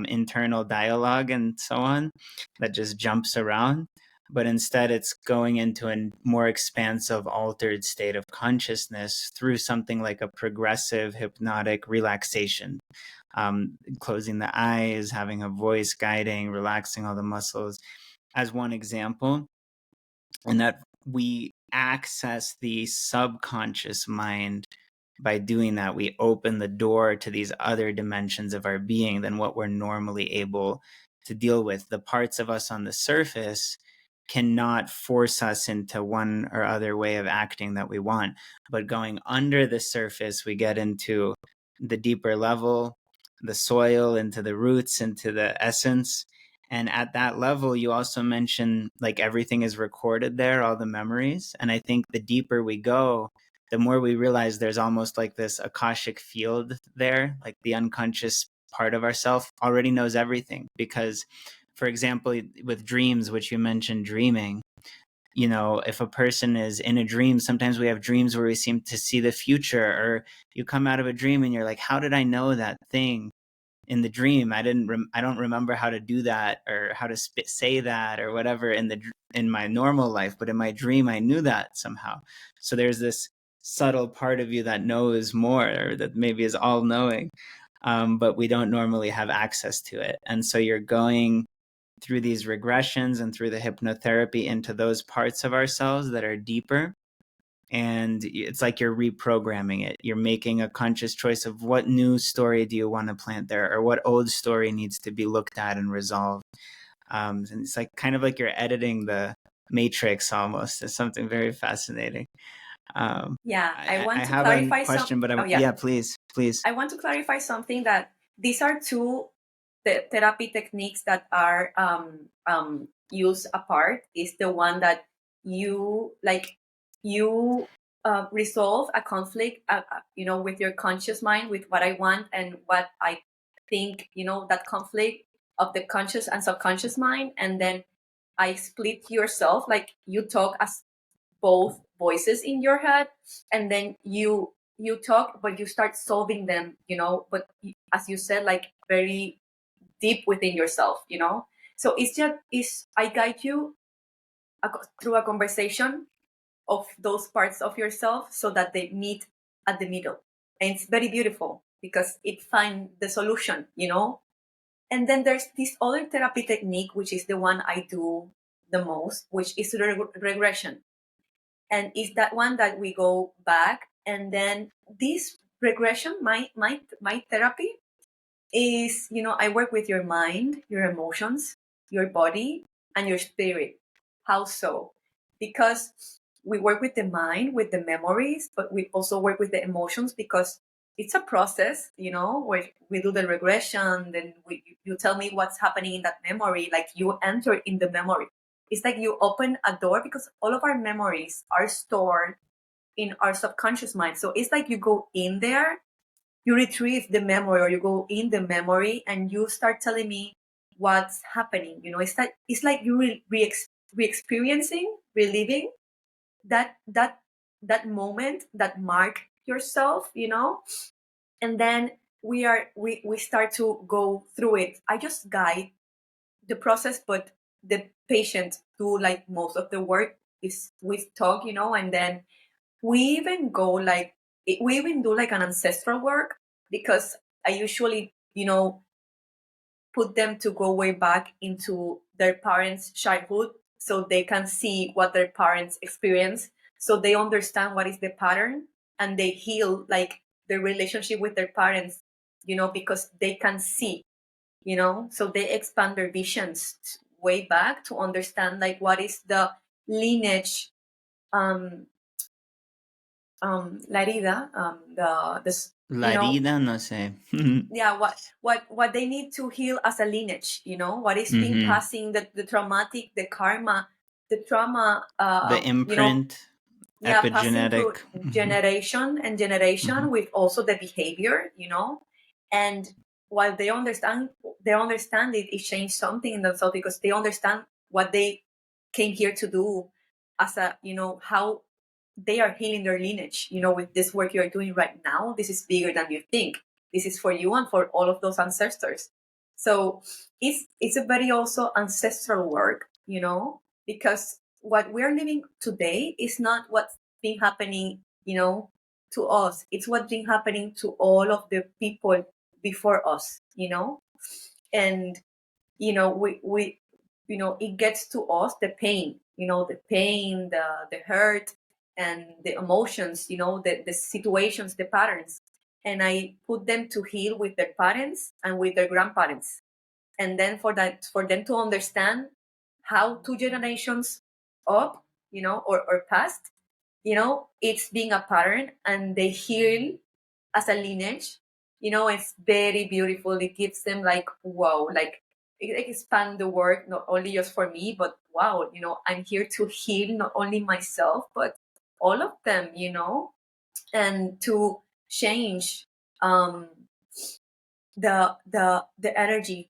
internal dialogue and so on that just jumps around, but instead it's going into a more expansive, altered state of consciousness through something like a progressive hypnotic relaxation, closing the eyes, having a voice guiding, relaxing all the muscles as one example. And that we access the subconscious mind. By doing that, we open the door to these other dimensions of our being than what we're normally able to deal with. The parts of us on the surface cannot force us into one or other way of acting that we want. But going under the surface, we get into the deeper level, the soil, into the roots, into the essence. And at that level, you also mentioned like everything is recorded there, all the memories. And I think the deeper we go, the more we realize there's almost like this Akashic field there, like the unconscious part of ourself already knows everything. Because for example, with dreams, which you mentioned, dreaming, you know, if a person is in a dream, sometimes we have dreams where we seem to see the future, or you come out of a dream and you're like, how did I know that thing in the dream? I don't remember how to do that, or how to say that, or whatever in my normal life, but in my dream I knew that somehow. So there's this subtle part of you that knows more, or that maybe is all knowing, but we don't normally have access to it. And so you're going through these regressions and through the hypnotherapy into those parts of ourselves that are deeper. And it's like you're reprogramming it. You're making a conscious choice of what new story do you want to plant there, or what old story needs to be looked at and resolved. And it's like kind of like you're editing the matrix almost. It's something very fascinating. Yeah, I want I to have a clarify question, but oh yeah, yeah, please. I want to clarify something, that these are two therapy techniques that are used apart. Is the one that you resolve a conflict, with your conscious mind, with what I want and what I think, that conflict of the conscious and subconscious mind, and then I split yourself, like you talk as both voices in your head, and then you talk, but you start solving them, but as you said, like very deep within yourself. So I guide you through a conversation of those parts of yourself, so that they meet at the middle, and it's very beautiful because it finds the solution. And then there's this other therapy technique, which is the one I do the most, which is regression. And it's that one that we go back, and then this regression, my therapy is, I work with your mind, your emotions, your body, and your spirit. How so? Because we work with the mind, with the memories, but we also work with the emotions, because it's a process, where we do the regression, then you tell me what's happening in that memory, like you enter in the memory. It's like you open a door, because all of our memories are stored in our subconscious mind. So it's like you go in there, you retrieve the memory, or you go in the memory, and you start telling me what's happening. It's like you re-experiencing, reliving that moment that mark yourself. And then we start to go through it. I just guide the process, but the patient do like most of the work. Is we talk, and then we even go like we even do like an ancestral work, because I usually, put them to go way back into their parents' childhood, so they can see what their parents experience, so they understand what is the pattern, and they heal like their relationship with their parents, because they can see, so they expand their visions way back to understand like what is the lineage, um la herida, La herida, no sé. yeah, what they need to heal as a lineage, what is been passing, the traumatic, the karma, the trauma, The imprint, yeah, passing through epigenetic. generation and generation, with also the behavior, and while they understand it changed something in themselves, because they understand what they came here to do, as a, how they are healing their lineage. With this work you're doing right now, this is bigger than you think. This is for you and for all of those ancestors. So it's a very also ancestral work, because what we're living today is not what's been happening, to us. It's what's been happening to all of the people before us, and we it gets to us, the pain, the hurt, and the emotions, the situations, the patterns, and I put them to heal with their parents and with their grandparents, and then for them to understand how 2 generations up, or past, it's being a pattern, and they heal as a lineage. It's very beautiful. It gives them like, wow, like it expand the work, not only just for me, but wow, I'm here to heal not only myself, but all of them, and to change, um the energy,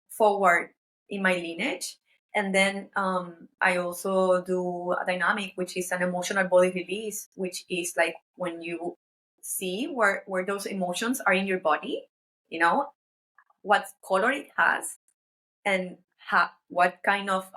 forward, in my lineage. And then I also do a dynamic, which is an emotional body release, which is like when you see where those emotions are in your body, you know, what color it has, and what kind of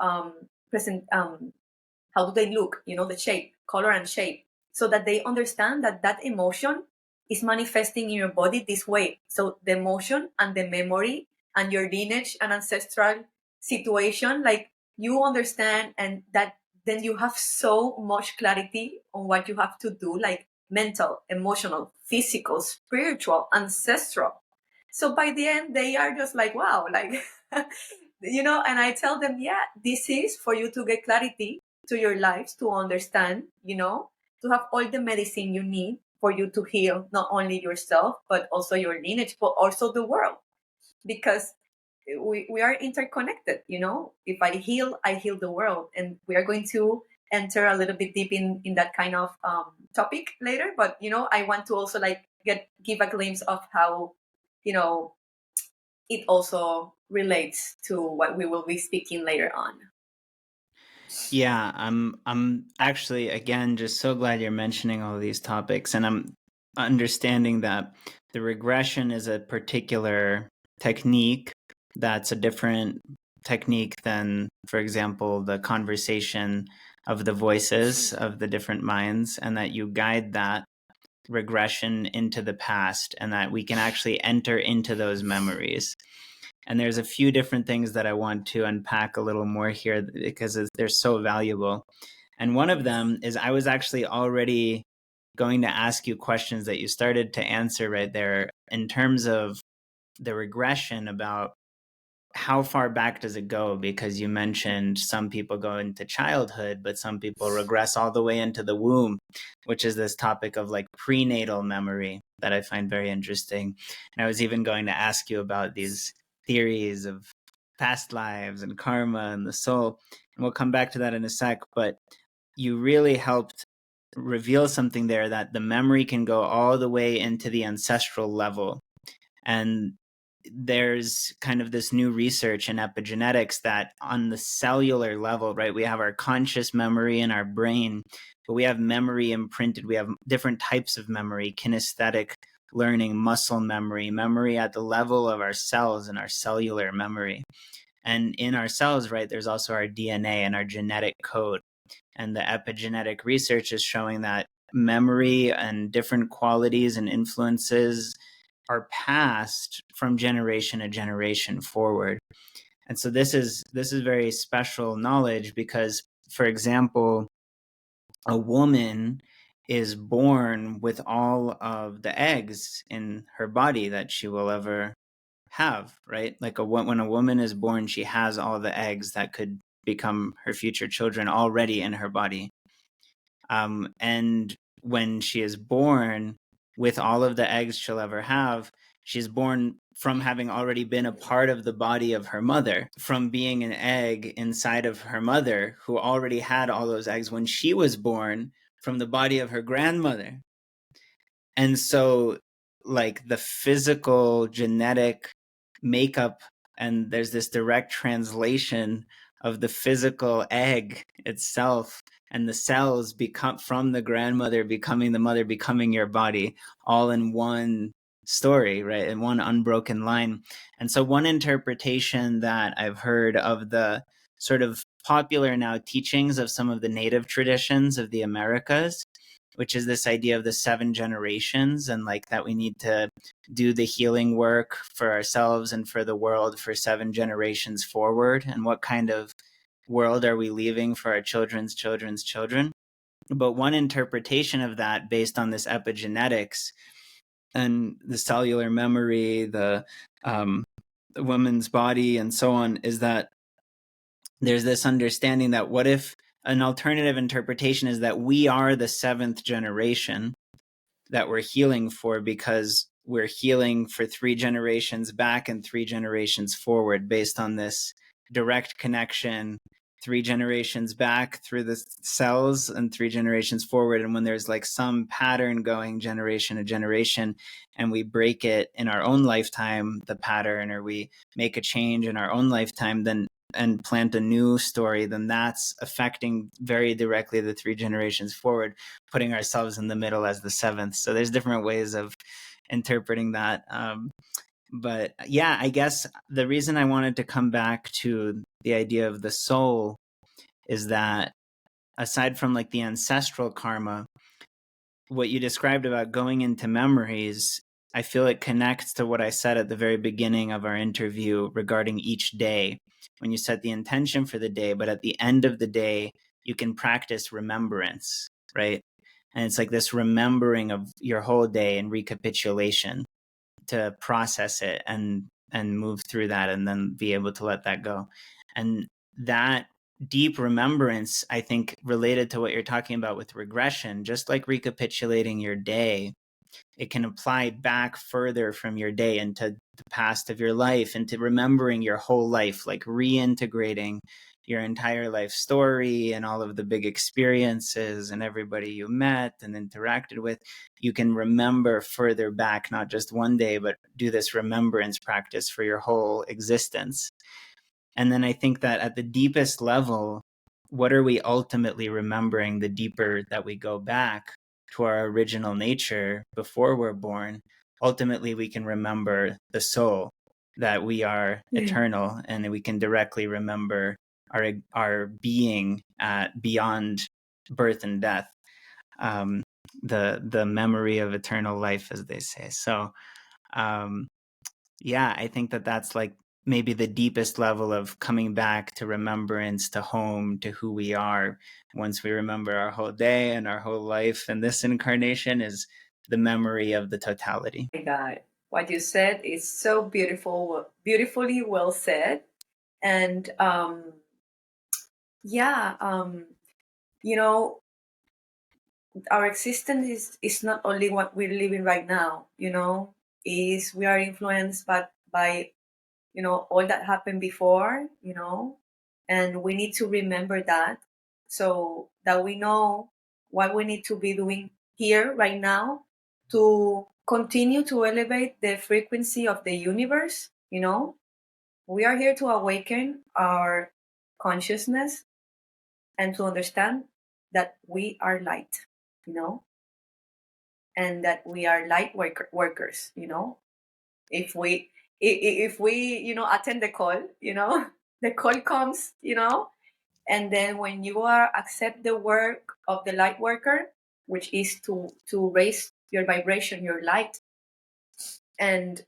present how do they look, you know, the shape, color and shape, so that they understand that that emotion is manifesting in your body this way. So the emotion and the memory and your lineage and ancestral situation, like you understand, and that then you have so much clarity on what you have to do, like mental, emotional, physical, spiritual, ancestral. So by the end, they are just like, wow, like, you know, and I tell them, yeah, this is for you to get clarity to your lives, to understand, you know, to have all the medicine you need for you to heal not only yourself, but also your lineage, but also the world. Because we are interconnected, you know. If I heal the world. And we are going to enter a little bit deep in that kind of topic later. But, you know, I want to also like give a glimpse of how, you know, it also relates to what we will be speaking later on. Yeah, I'm actually again just so glad you're mentioning all these topics, and I'm understanding that the regression is a particular technique that's a different technique than, for example, the conversation of the voices of the different minds, and that you guide that regression into the past, and that we can actually enter into those memories. And there's a few different things that I want to unpack a little more here because they're so valuable. And one of them is I was actually already going to ask you questions that you started to answer right there in terms of the regression, about how far back does it go? Because you mentioned some people go into childhood, but some people regress all the way into the womb, which is this topic of like prenatal memory that I find very interesting. And I was even going to ask you about these theories of past lives and karma and the soul. And we'll come back to that in a sec. But you really helped reveal something there, that the memory can go all the way into the ancestral level. And there's kind of this new research in epigenetics that on the cellular level, right, we have our conscious memory in our brain, but we have memory imprinted. We have different types of memory: kinesthetic learning, muscle memory, memory at the level of our cells and our cellular memory. And in our cells, right, there's also our DNA and our genetic code. And the epigenetic research is showing that memory and different qualities and influences are passed from generation to generation forward. And so this is very special knowledge because, for example, a woman is born with all of the eggs in her body that she will ever have, right? Like when a woman is born, she has all the eggs that could become her future children already in her body. And when she is born with all of the eggs she'll ever have, she's born from having already been a part of the body of her mother, from being an egg inside of her mother who already had all those eggs when she was born from the body of her grandmother. And so, like, the physical genetic makeup, and there's this direct translation of the physical egg itself, and the cells become from the grandmother becoming the mother, becoming your body, all in one story, right? In one unbroken line. And so one interpretation that I've heard of the sort of popular now teachings of some of the native traditions of the Americas, which is this idea of the 7 generations, and like that we need to do the healing work for ourselves and for the world for 7 generations forward. And what kind of world are we leaving for our children's children's children? But one interpretation of that, based on this epigenetics and the cellular memory, the woman's body, and so on, is that there's this understanding that what if an alternative interpretation is that we are the 7th generation that we're healing for, because we're healing for 3 generations back and 3 generations forward based on this direct connection, 3 generations back through the cells and 3 generations forward. And when there's like some pattern going generation to generation, and we break it in our own lifetime, the pattern, or we make a change in our own lifetime, then and plant a new story, then that's affecting very directly the 3 generations forward, putting ourselves in the middle as the 7th. So there's different ways of interpreting that. But yeah, I guess the reason I wanted to come back to the idea of the soul is that aside from like the ancestral karma, what you described about going into memories, I feel it connects to what I said at the very beginning of our interview regarding each day. When you set the intention for the day, but at the end of the day, you can practice remembrance, right? And it's like this remembering of your whole day and recapitulation to process it and move through that and then be able to let that go. And that deep remembrance, I think, related to what you're talking about with regression, just like recapitulating your day, it can apply back further from your day into the past of your life, into remembering your whole life, like reintegrating your entire life story and all of the big experiences and everybody you met and interacted with. You can remember further back, not just one day, but do this remembrance practice for your whole existence. And then I think that at the deepest level, what are we ultimately remembering the deeper that we go back to our original nature before we're born? Ultimately, we can remember the soul, that we are eternal, and we can directly remember our being beyond birth and death, the memory of eternal life, as they say. So yeah, I think that that's like maybe the deepest level of coming back to remembrance, to home, to who we are. Once we remember our whole day and our whole life, and this incarnation is the memory of the totality. Oh my God, what you said is so beautiful, beautifully well said. And yeah, you know, our existence is not only what we're living right now, is we are influenced by all that happened before, and we need to remember that so that we know what we need to be doing here right now to continue to elevate the frequency of the universe. We are here to awaken our consciousness and to understand that we are light, you know and that we are light workers. If we if we attend the call, the call comes, and then when you are accept the work of the light worker, which is to raise your vibration, your light, and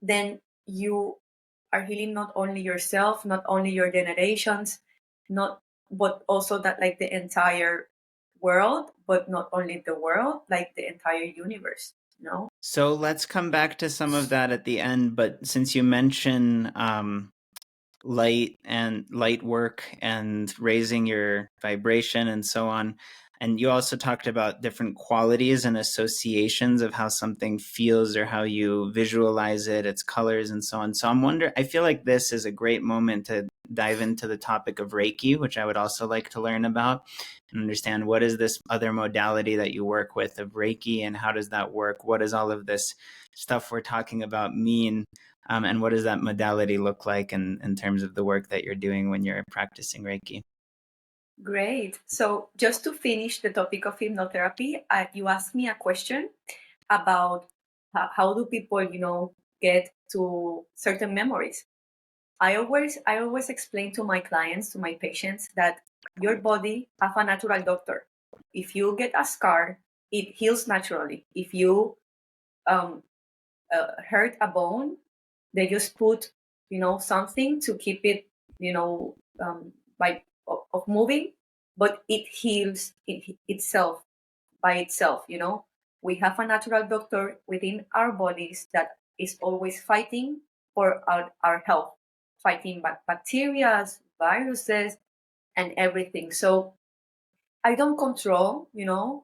then you are healing not only yourself, not only your generations, not but also that like the entire world, but not only the world, like the entire universe. So let's come back to some of that at the end. But since you mention light work and raising your vibration and so on, and you also talked about different qualities and associations of how something feels or how you visualize it, its colors and so on. So I feel like this is a great moment to dive into the topic of Reiki, which I would also like to learn about and understand what is this other modality that you work with of Reiki and how does that work? What does all of this stuff we're talking about mean? And what does that modality look like in terms of the work that you're doing when you're practicing Reiki? Great. So just to finish the topic of hypnotherapy, you asked me a question about how do people, get to certain memories. I always explain to my clients, to my patients, that your body have a natural doctor. If you get a scar, it heals naturally. If you um, hurt a bone, they just put, something to keep it, by of moving, but it heals itself by itself. We have a natural doctor within our bodies that is always fighting for our health, fighting bacteria, viruses, and everything. So I don't control,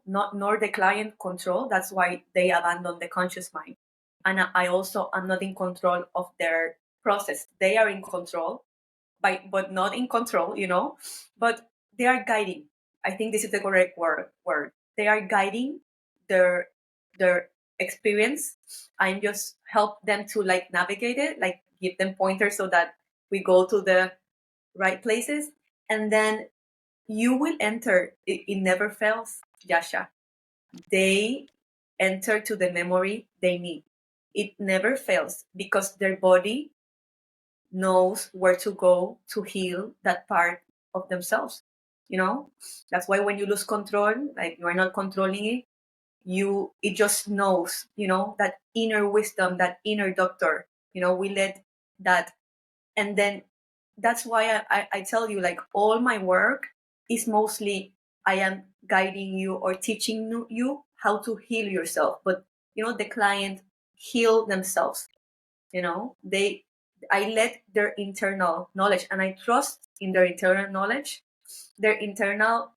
not nor the client control. That's why they abandon the conscious mind. And I also am not in control of their process. They are in control, but not in control, But they are guiding. I think this is the correct word. They are guiding their their experience. I'm just help them to like navigate it, like give them pointers so that we go to the right places, and then you will enter. It never fails, Yasha. They enter to the memory they need. It never fails because their body knows where to go to heal that part of themselves. That's why when you lose control, like you are not controlling it, it just knows, that inner wisdom, that inner doctor, we let that. And then that's why I tell you, like, all my work is mostly I am guiding you or teaching you how to heal yourself. But the client heal themselves. I let their internal knowledge, and I trust in their internal knowledge, their internal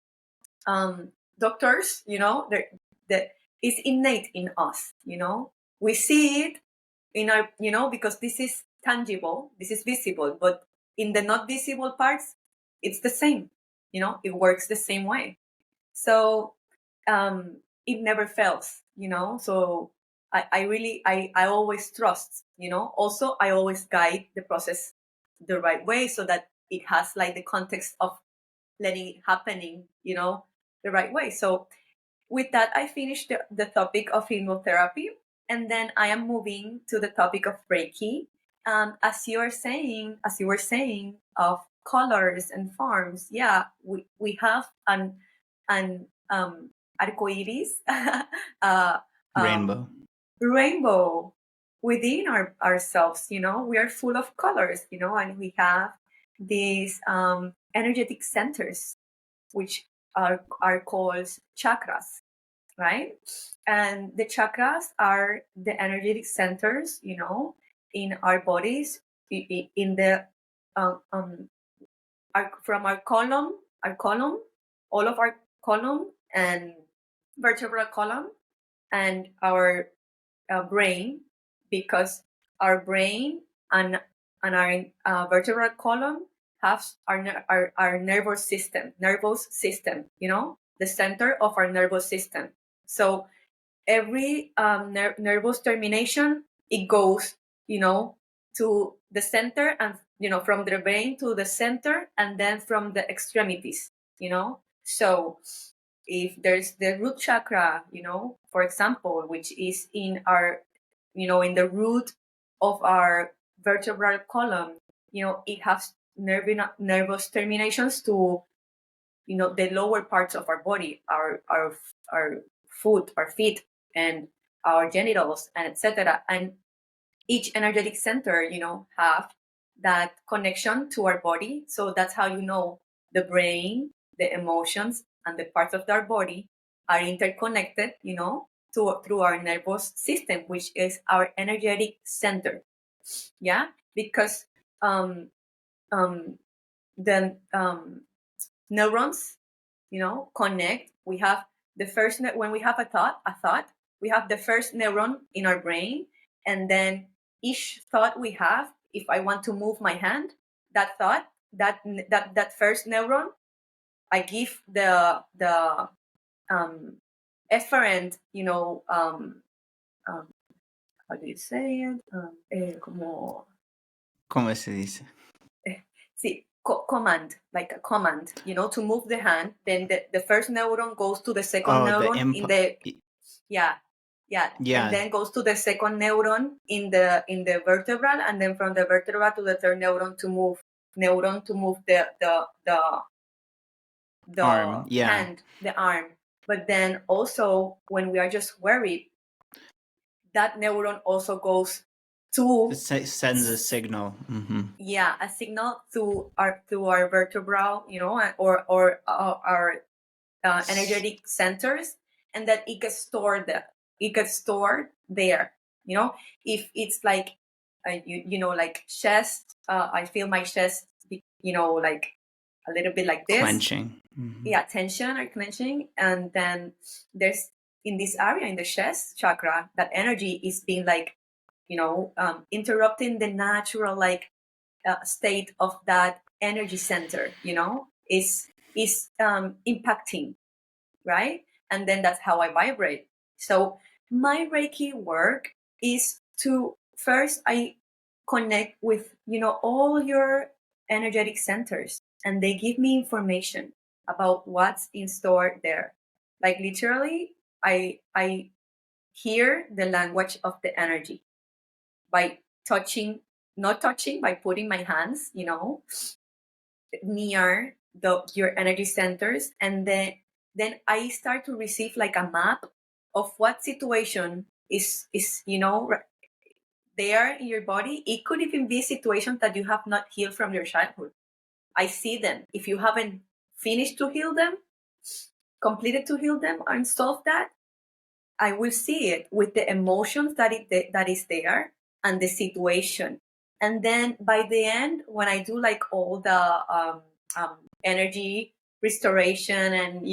doctors. That is innate in us. We see it in our, because this is tangible, this is visible, but in the not visible parts, it's the same. It works the same way. So it never fails. So I really, I always trust. Also I always guide the process the right way, so that it has like the context of letting it happening, the right way. So with that, I finished the topic of hypnotherapy, and then I am moving to the topic of Reiki. As you were saying of colors and forms, yeah, we have an arcoiris, uh, Rainbow. rainbow within ourselves. We are full of colors, and we have these energetic centers, which are called chakras, right? And the chakras are the energetic centers, in our bodies, in the from our column, all of our column and vertebral column, and our brain, because our brain and our vertebral column have our nervous system, the center of our nervous system. So every nervous termination, it goes, to the center, and from the brain to the center, and then from the extremities. So if there's the root chakra, for example, which is in our, in the root of our vertebral column, it has nervous terminations to, the lower parts of our body, our foot, our feet, and our genitals, and etc. And each energetic center, have that connection to our body. So that's how the brain, the emotions, and the parts of our body are interconnected, through our nervous system, which is our energetic center. Yeah, because the neurons, connect. We have the first when we have a thought, we have the first neuron in our brain, and then each thought we have, if I want to move my hand, that thought, that first neuron, I give the efferent, how do you say it? ¿Cómo se dice? See, command, like a command, to move the hand. Then the first neuron goes to the second neuron in the yeah, and then goes to the second neuron in the vertebral, and then from the vertebral to the third neuron to move the arm, hand, the arm. But then also when we are just worried, that neuron also goes to sends a signal. Mm-hmm. Yeah, a signal to our vertebral, or our energetic centers, and that it gets stored there. If it's like like chest, I feel my chest, like a little bit like this, clenching. Mm-hmm. Yeah, tension or clenching, and then there's in this area in the chest chakra, that energy is being like interrupting the natural state of that energy center, is impacting, right? And then that's how I vibrate. So my Reiki work is to first, connect with, all your energetic centers, and they give me information about what's in store there. Like literally, I hear the language of the energy by touching, not touching, by putting my hands, near your energy centers, and then I start to receive like a map of what situation is there in your body. It could even be situations that you have not healed from your childhood. I see them. If you haven't finished to heal them, completed to heal them and solve that, I will see it with the emotions that is there and the situation. And then by the end, when I do like all the energy restoration, and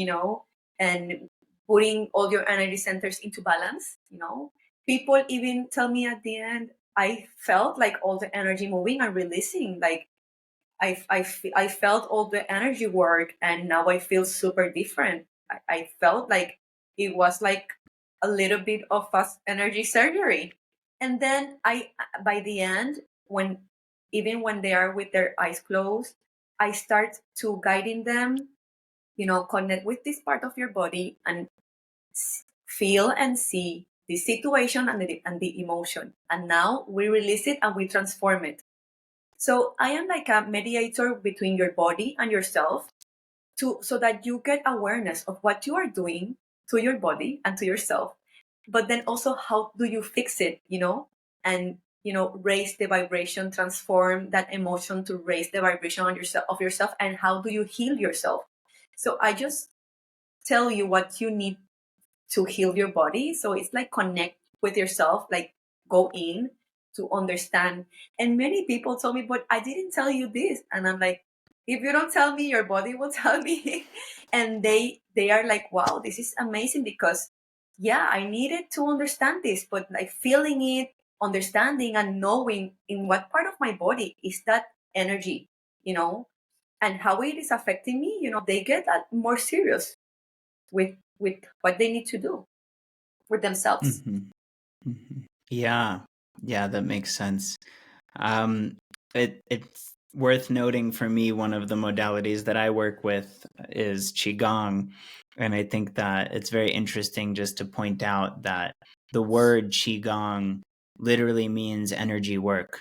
and putting all your energy centers into balance, people even tell me at the end, I felt like all the energy moving and releasing. Like I felt all the energy work, and now I feel super different. I felt like it was like a little bit of fast energy surgery. And then by the end, even when they are with their eyes closed, I start to guiding them, connect with this part of your body and feel and see the situation and the emotion. And now we release it and we transform it. So I am like a mediator between your body and yourself, so that you get awareness of what you are doing to your body and to yourself, but then also how do you fix it, and raise the vibration, transform that emotion to raise the vibration on yourself, and how do you heal yourself. So I just tell you what you need to heal your body. So it's like connect with yourself, like go in to understand. And many people told me, but I didn't tell you this. And I'm like, if you don't tell me, your body will tell me. And they are like, wow, this is amazing, because yeah, I needed to understand this, but like feeling it, understanding and knowing in what part of my body is that energy, and how it is affecting me, they get that more serious with what they need to do with themselves. Mm-hmm. Mm-hmm. Yeah, yeah, that makes sense. Um, it's worth noting for me, one of the modalities that I work with is Qigong. And I think that it's very interesting just to point out that the word Qigong literally means energy work.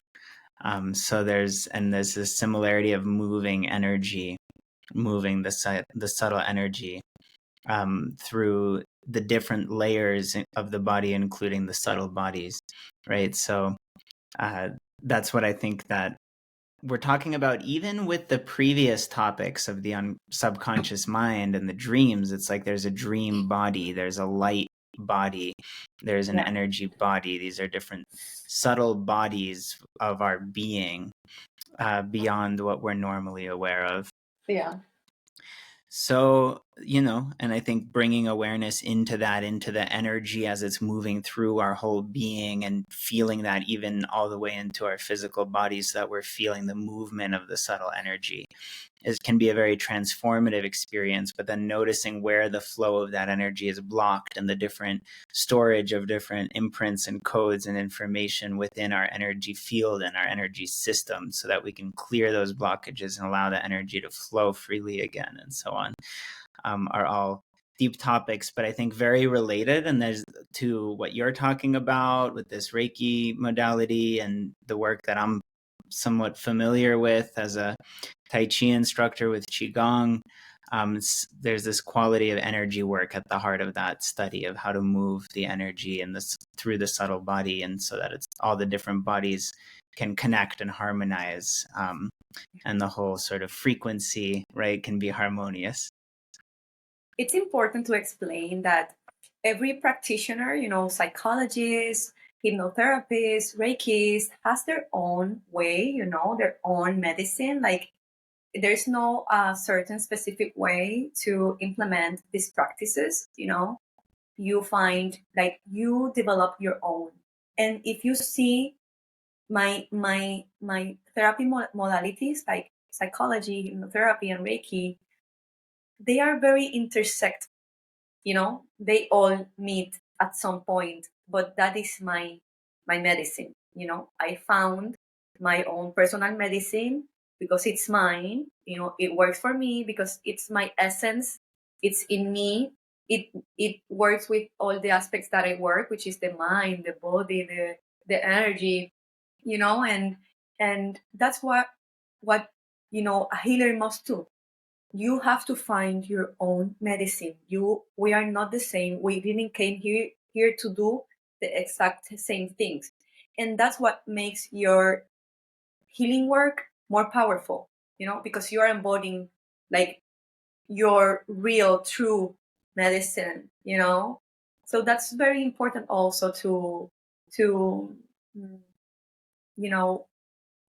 So there's this similarity of moving energy, moving the subtle energy through the different layers of the body, including the subtle bodies, right? So uh, that's what I think that we're talking about. Even with the previous topics of the subconscious mind and the dreams, it's like there's a dream body, there's a light body, there's an Yeah. energy body. These are different subtle bodies of our being, beyond what we're normally aware of. Yeah. So, and I think bringing awareness into the energy as it's moving through our whole being, and feeling that even all the way into our physical bodies, so that we're feeling the movement of the subtle energy, can be a very transformative experience. But then noticing where the flow of that energy is blocked, and the different storage of different imprints and codes and information within our energy field and our energy system, so that we can clear those blockages and allow the energy to flow freely again, and so on, are all deep topics, but I think very related. And there's to what you're talking about with this Reiki modality, and the work that I'm somewhat familiar with as a Tai Chi instructor with Qigong. There's this quality of energy work at the heart of that study, of how to move the energy and this through the subtle body, and so that it's all the different bodies can connect and harmonize, and the whole sort of frequency, right, can be harmonious. It's important to explain that every practitioner, psychologist, hypnotherapist, Reikis, has their own way, their own medicine. Like there's no certain specific way to implement these practices. You find like you develop your own. And if you see my therapy modalities like psychology, hypnotherapy, and Reiki, they are very intersect. They all meet at some point, but that is my medicine. I found my own personal medicine because it's mine. It works for me because it's my essence. It's in me. It works with all the aspects that I work, which is the mind, the body, the energy, and that's what a healer must do. You have to find your own medicine. We are not the same. We didn't came here to do the exact same things, and that's what makes your healing work more powerful. Because you are embodying like your real, true medicine. So that's very important also to mm, you know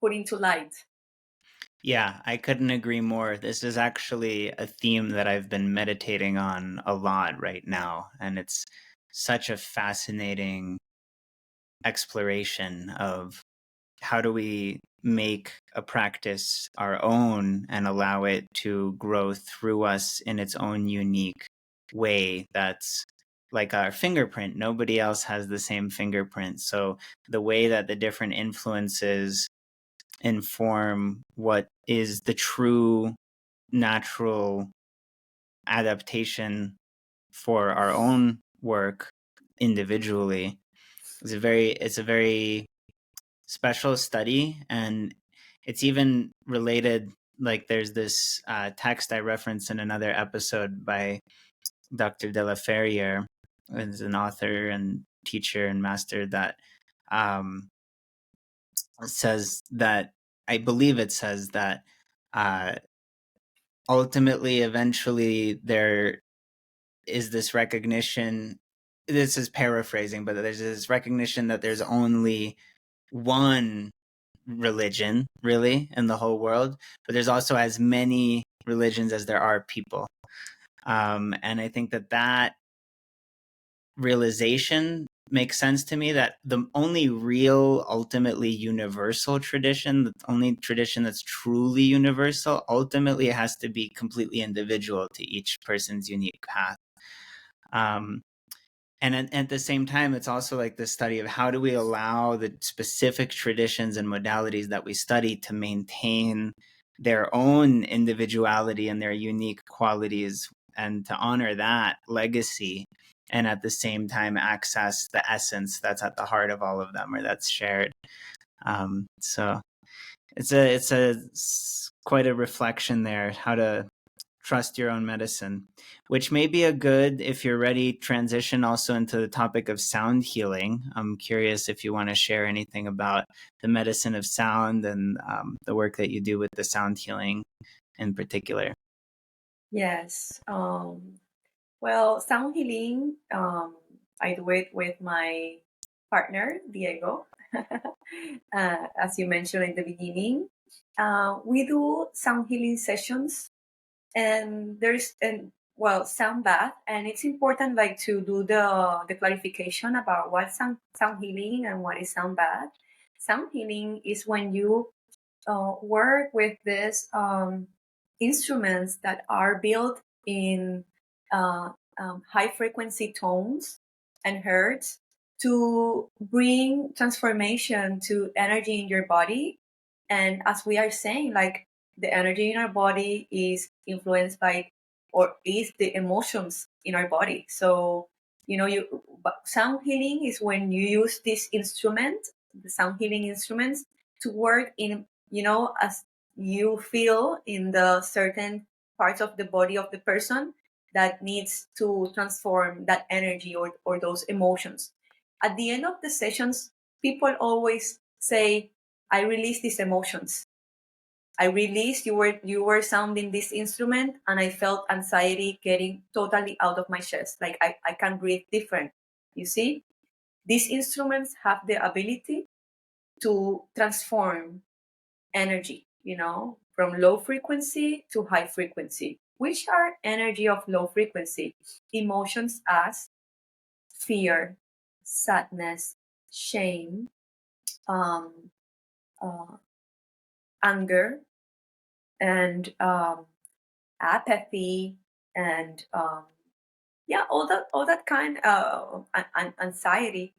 put into light. Yeah, I couldn't agree more. This is actually a theme that I've been meditating on a lot right now, and it's such a fascinating exploration of how do we make a practice our own and allow it to grow through us in its own unique way that's like our fingerprint. Nobody else has the same fingerprint. So the way that the different influences inform what is the true natural adaptation for our own work individually is a very special study, and it's even related. Like there's this text I referenced in another episode by Dr. de la Ferriere, who's an author and teacher and master, that um, says that, I believe it says that uh, ultimately, eventually, there is this recognition. This is paraphrasing, but there's this recognition that there's only one religion really in the whole world, but there's also as many religions as there are people. And I think that realization makes sense to me, that the only real, ultimately universal tradition, the only tradition that's truly universal, ultimately has to be completely individual to each person's unique path. And at the same time, it's also like the study of how do we allow the specific traditions and modalities that we study to maintain their own individuality and their unique qualities, and to honor that legacy, and at the same time access the essence that's at the heart of all of them, or that's shared. So it's quite a reflection there, how to trust your own medicine, which may be a good, if you're ready, transition also into the topic of sound healing. I'm curious if you want to share anything about the medicine of sound and the work that you do with the sound healing in particular. Yes. Well, sound healing, I do it with my partner, Diego. As you mentioned in the beginning, we do sound healing sessions, and sound bath, and it's important like to do the clarification about what sound healing and what is sound bath. Sound healing is when you work with these instruments that are built in high frequency tones and hertz to bring transformation to energy in your body. And as we are saying, like the energy in our body is influenced by, or is the emotions in our body. So, sound healing is when you use this instrument, the sound healing instruments, to work in, as you feel in the certain parts of the body of the person that needs to transform that energy or those emotions. At the end of the sessions, people always say, I release these emotions. I released, you were sounding this instrument, and I felt anxiety getting totally out of my chest. Like I can breathe different. You see? These instruments have the ability to transform energy, from low frequency to high frequency. Which are energy of low frequency? Emotions as fear, sadness, shame, um, uh, anger, and apathy, and all that kind of anxiety,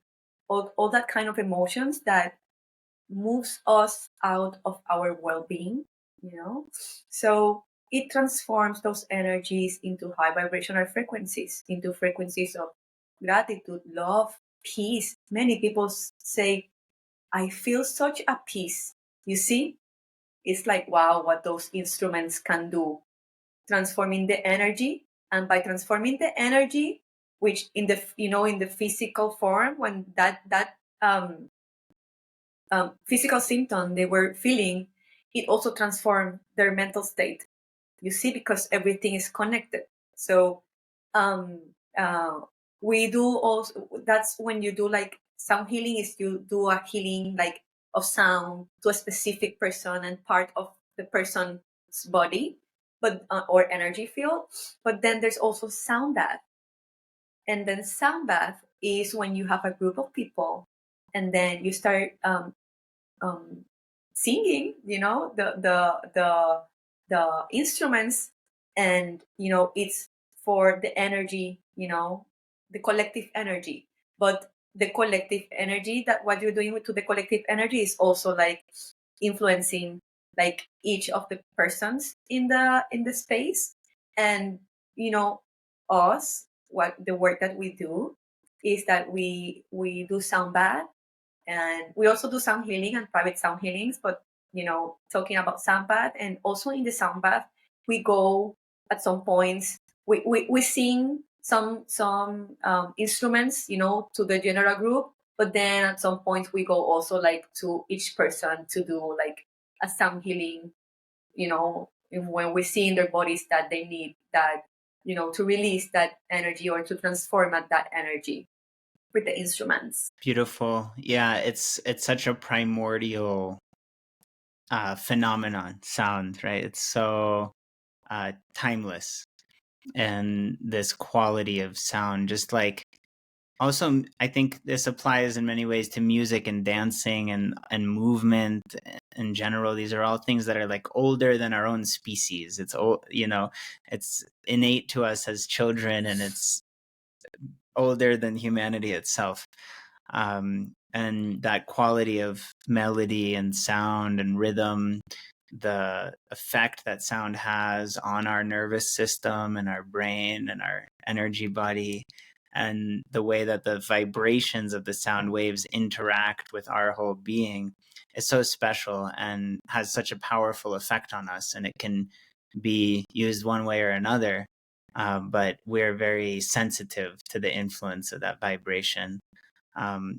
all that kind of emotions that moves us out of our well-being, you know. So it transforms those energies into high vibrational frequencies, into frequencies of gratitude, love, peace. Many people say, I feel such a peace. You see, it's like, wow, what those instruments can do, transforming the energy. And by transforming the energy, which in the, in the physical form, when that physical symptom they were feeling, it also transformed their mental state. You see, because everything is connected. So um, uh, we do also, that's when you do like sound healing, is you do a healing like of sound to a specific person and part of the person's body, but or energy field. But then there's also sound bath. And then sound bath is when you have a group of people and then you start um, singing, the instruments, and it's for the energy, the collective energy. But the collective energy, that what you're doing to the collective energy is also like influencing like each of the persons in the space. And us, what the work that we do is that we do sound bath, and we also do sound healing and private sound healings. But talking about sound bath, and also in the sound bath we go at some points, we sing some instruments to the general group, but then at some point we go also like to each person to do like a sound healing, when we see in their bodies that they need that, to release that energy or to transform that energy with the instruments. Beautiful. Yeah, it's such a primordial phenomenon, sound, right? It's so timeless, and this quality of sound, just like, also I think this applies in many ways to music and dancing and movement in general. These are all things that are like older than our own species. It's old, it's innate to us as children, and it's older than humanity itself. And that quality of melody and sound and rhythm, the effect that sound has on our nervous system and our brain and our energy body, and the way that the vibrations of the sound waves interact with our whole being is so special and has such a powerful effect on us. And it can be used one way or another, but we're very sensitive to the influence of that vibration.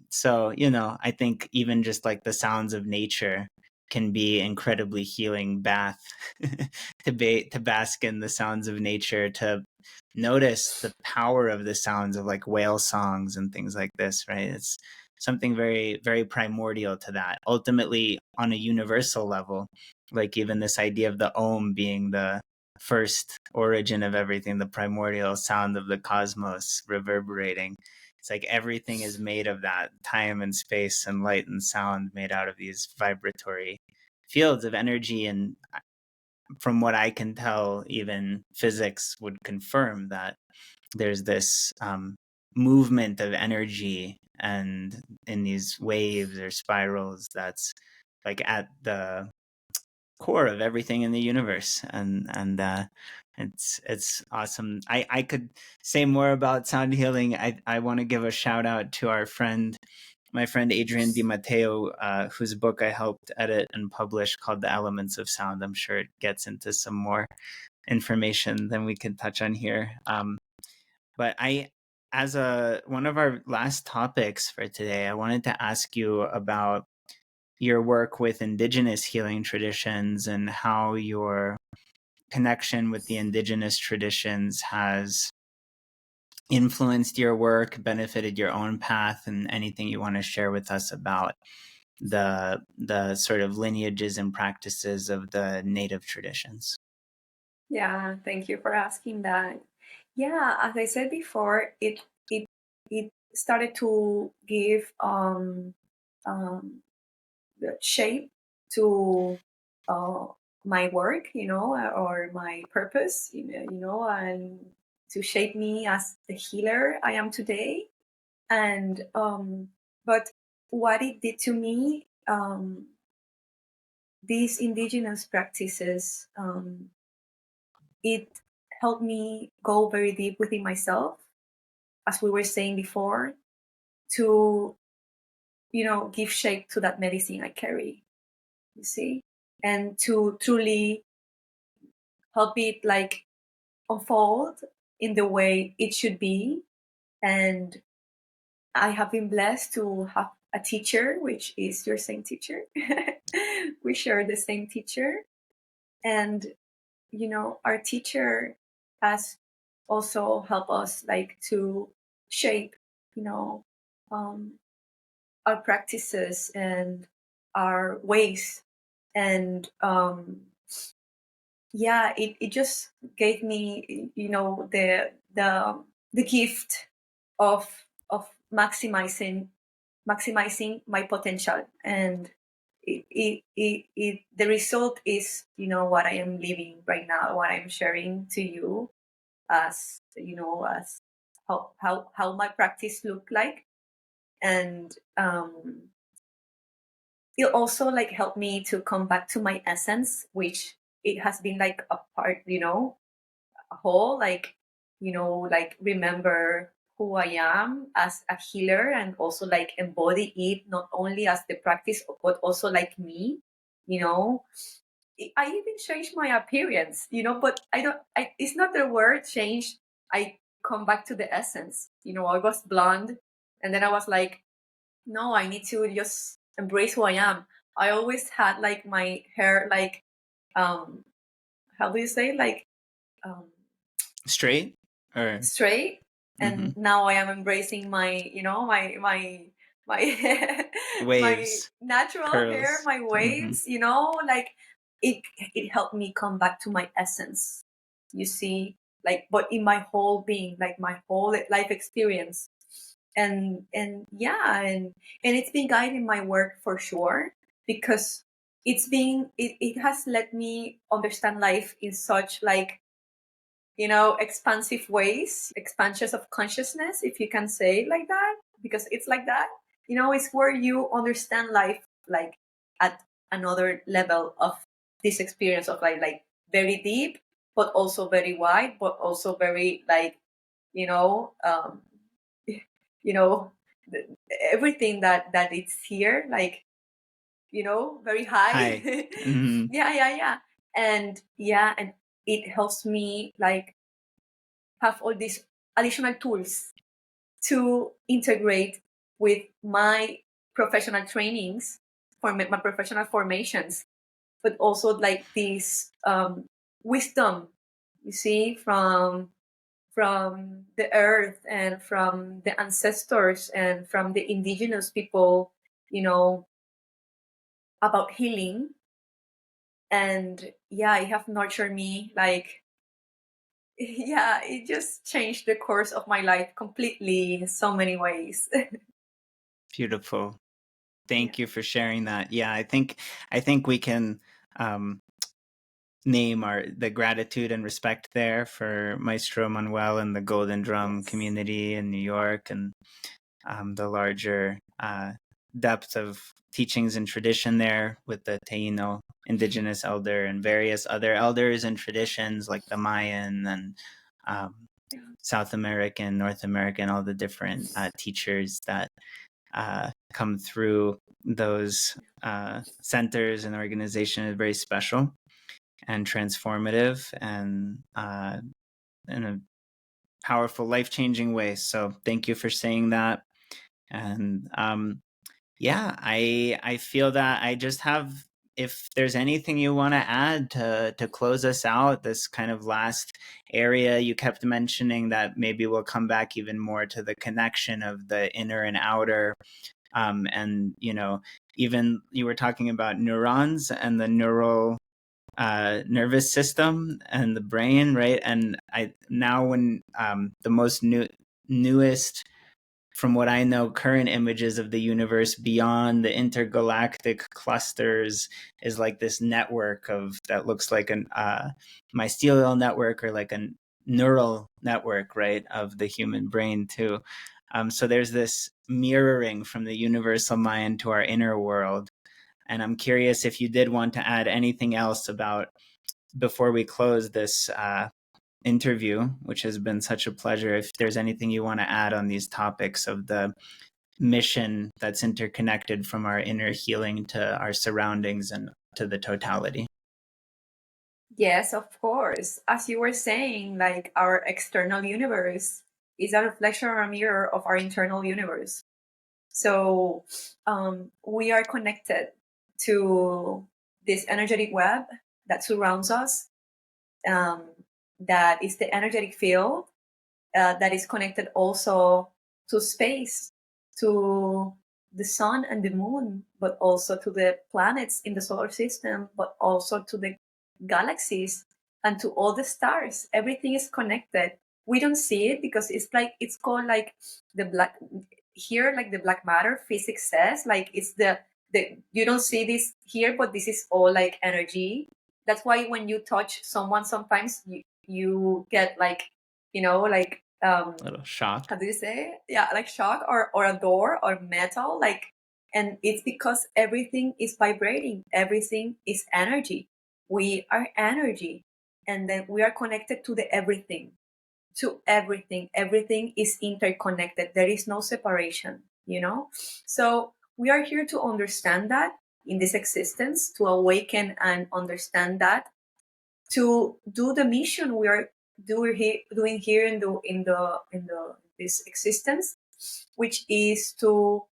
So, I think even just like the sounds of nature can be incredibly healing bath to bask in the sounds of nature, to notice the power of the sounds of like whale songs and things like this, right? It's something very, very primordial to that. Ultimately, on a universal level, like even this idea of the Om being the first origin of everything, the primordial sound of the cosmos reverberating. It's like everything is made of that, time and space and light and sound, made out of these vibratory fields of energy. And from what I can tell, even physics would confirm that there's this movement of energy and in these waves or spirals that's like at the core of everything in the universe. And it's awesome. I could say more about sound healing. I want to give a shout out to my friend Adrian Di Matteo, whose book I helped edit and publish, called The Elements of Sound. I'm sure it gets into some more information than we can touch on here. But as one of our last topics for today, I wanted to ask you about your work with indigenous healing traditions and how your connection with the indigenous traditions has influenced your work, benefited your own path, and anything you want to share with us about the sort of lineages and practices of the native traditions. Yeah, thank you for asking that. Yeah, as I said before, it started to give the shape to uh, my work, or my purpose, and to shape me as the healer I am today. And but what it did to me these indigenous practices, it helped me go very deep within myself, as we were saying before, to, give shape to that medicine I carry, you see, and to truly help it like unfold in the way it should be. And I have been blessed to have a teacher, which is your same teacher. We share the same teacher. And, our teacher has also helped us like to shape, you know, um, our practices and our ways. And it just gave me, the gift of maximizing my potential. And the result is, what I am living right now, what I'm sharing to you, as as how my practice look like. And it also like helped me to come back to my essence, which it has been like a part, a whole, like remember who I am as a healer, and also like embody it not only as the practice but also like me. you know I even changed my appearance, but it's not the word change. I come back to the essence. I was blonde, and then I was like, no, I need to just embrace who I am. I always had like my hair like, how do you say, like, um Straight or straight. mm-hmm. And now I am embracing my, my my Waves, natural hair, curls. my Mm-hmm. waves, like it helped me come back to my essence, you see, like, but in my whole being, like my whole life experience. And yeah, and it's been guiding my work for sure, because it has let me understand life in such like, expansive ways, expansions of consciousness, if you can say it like that, because it's like that. It's where you understand life like at another level of this experience of like very deep, but also very wide, but also very like, you know, um, you know, everything that it's here, like, very high. Hi. Mm-hmm. Yeah. And it helps me like have all these additional tools to integrate with my professional trainings, for my professional formations, but also like this wisdom, you see, from the earth and from the ancestors and from the indigenous people, about healing. And yeah, it have nurtured me like, yeah, it just changed the course of my life completely in so many ways. Beautiful. Yeah. Thank you for sharing that. Yeah, I think we can um, name the gratitude and respect there for Maestro Manuel and the Golden Drum Yes. community in New York, and the larger depth of teachings and tradition there with the Taino indigenous elder and various other elders and traditions like the Mayan and um, South American, North American, all the different teachers that come through those centers and organization is very special and transformative, and in a powerful, life-changing way. So thank you for saying that. And yeah, I feel that I just have, if there's anything you want to add to close us out, this kind of last area you kept mentioning that maybe we'll come back even more to the connection of the inner and outer. And even you were talking about neurons and the neural nervous system and the brain, right? And I now when the most newest, from what I know, current images of the universe beyond the intergalactic clusters is like this network of that looks like an mycelial network, or like a neural network, right, of the human brain too. So there's this mirroring from the universal mind to our inner world. And I'm curious if you did want to add anything else about before we close this interview, which has been such a pleasure. If there's anything you want to add on these topics of the mission that's interconnected from our inner healing to our surroundings and to the totality. Yes, of course. As you were saying, like our external universe is a reflection or a mirror of our internal universe. So we are connected to this energetic web that surrounds us. That is the energetic field that is connected also to space, to the sun and the moon, but also to the planets in the solar system, but also to the galaxies and to all the stars. Everything is connected. We don't see it because it's called like the black here, like the black matter physics says, like it's the you don't see this here, but this is all like energy. That's why when you touch someone, sometimes you get like, like A little shock. how do you say? Yeah, like shock or a door or metal, like, and it's because everything is vibrating, everything is energy. We are energy, and then we are connected to the everything, to everything. Everything is interconnected. There is no separation, So we are here to understand that in this existence, to awaken and understand that, to do the mission we are doing here in this existence, which is to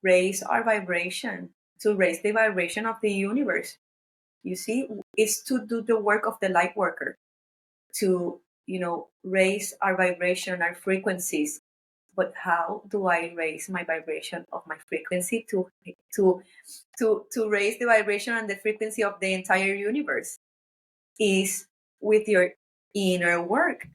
raise our vibration, to raise the vibration of the universe. You see, is to do the work of the light worker, to raise our vibration, our frequencies. But how do I raise my vibration of my frequency to raise the vibration and the frequency of the entire universe? Is with your inner work.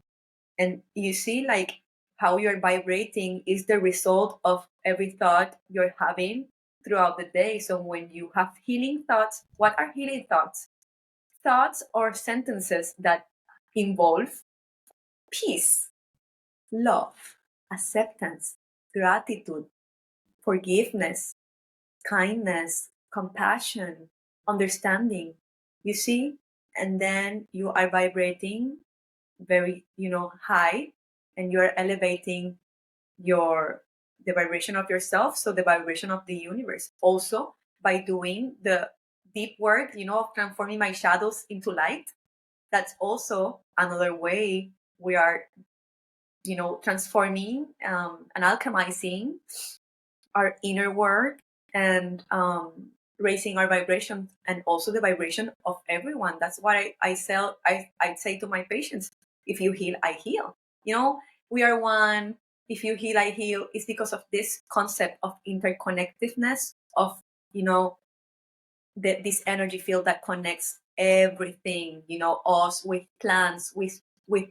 And you see, like, how you're vibrating is the result of every thought you're having throughout the day. So when you have healing thoughts, what are healing thoughts? Thoughts or sentences that involve peace, love, acceptance, gratitude, forgiveness, kindness, compassion, understanding. You see? And then you are vibrating very, high, and you're elevating the vibration of yourself, so the vibration of the universe. Also, by doing the deep work, of transforming my shadows into light, that's also another way we are, transforming and alchemizing our inner work, and raising our vibration, and also the vibration of everyone. That's why I say to my patients, if you heal, I heal. We are one. If you heal, I heal. It's because of this concept of interconnectedness, of this energy field that connects everything, us with plants, with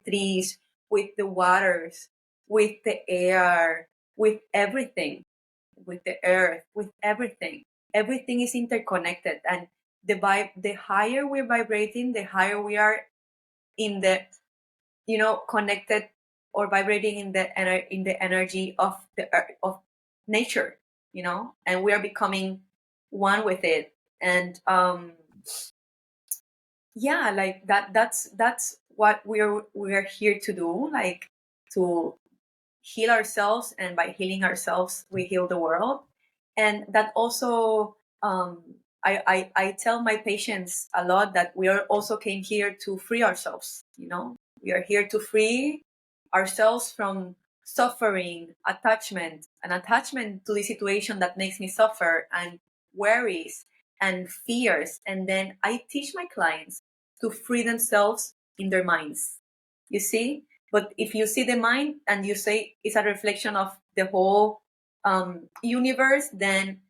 trees, with the waters, with the air, with everything, with the earth, with everything. Everything is interconnected, and the higher we're vibrating, the higher we are in the connected or vibrating in the energy of the earth, of nature, and we are becoming one with it. And yeah, like that's what we're here to do, like, to heal ourselves, and by healing ourselves we heal the world. And that also, I tell my patients a lot that we are also came here to free ourselves. We are here to free ourselves from suffering, attachment to the situation that makes me suffer, and worries and fears. And then I teach my clients to free themselves in their minds. You see? But if you see the mind and you say it's a reflection of the whole universe, then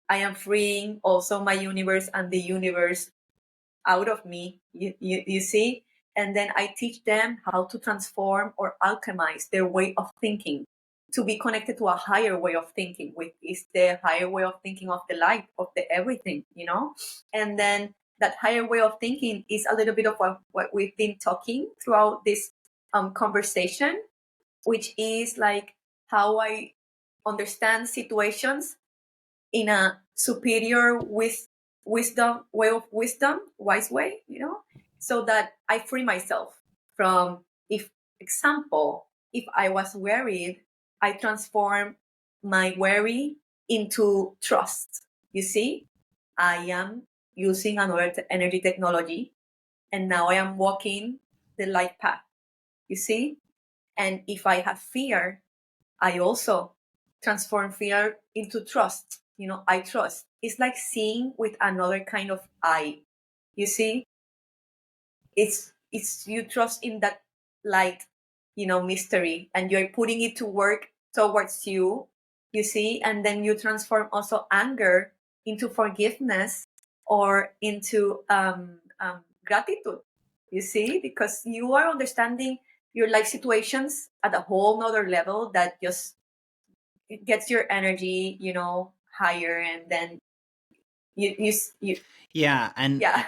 I am freeing also my universe and the universe out of me. You see? And then I teach them how to transform or alchemize their way of thinking, to be connected to a higher way of thinking, which is the higher way of thinking of the light, of the everything, And then that higher way of thinking is a little bit of what we've been talking throughout this conversation, which is like how I understand situations in a superior wisdom, wise way, so that I free myself from, if example, if I was worried, I transform my worry into trust. You see, I am using another energy technology, and now I am walking the light path. You see, and if I have fear, I also transform fear into trust. I trust. It's like seeing with another kind of eye. You see, it's you trust in that light, mystery, and you're putting it to work towards you. You see, and then you transform also anger into forgiveness or into gratitude. You see, because you are understanding your life situations at a whole nother level that just it gets your energy, higher, and then you Yeah. And yeah.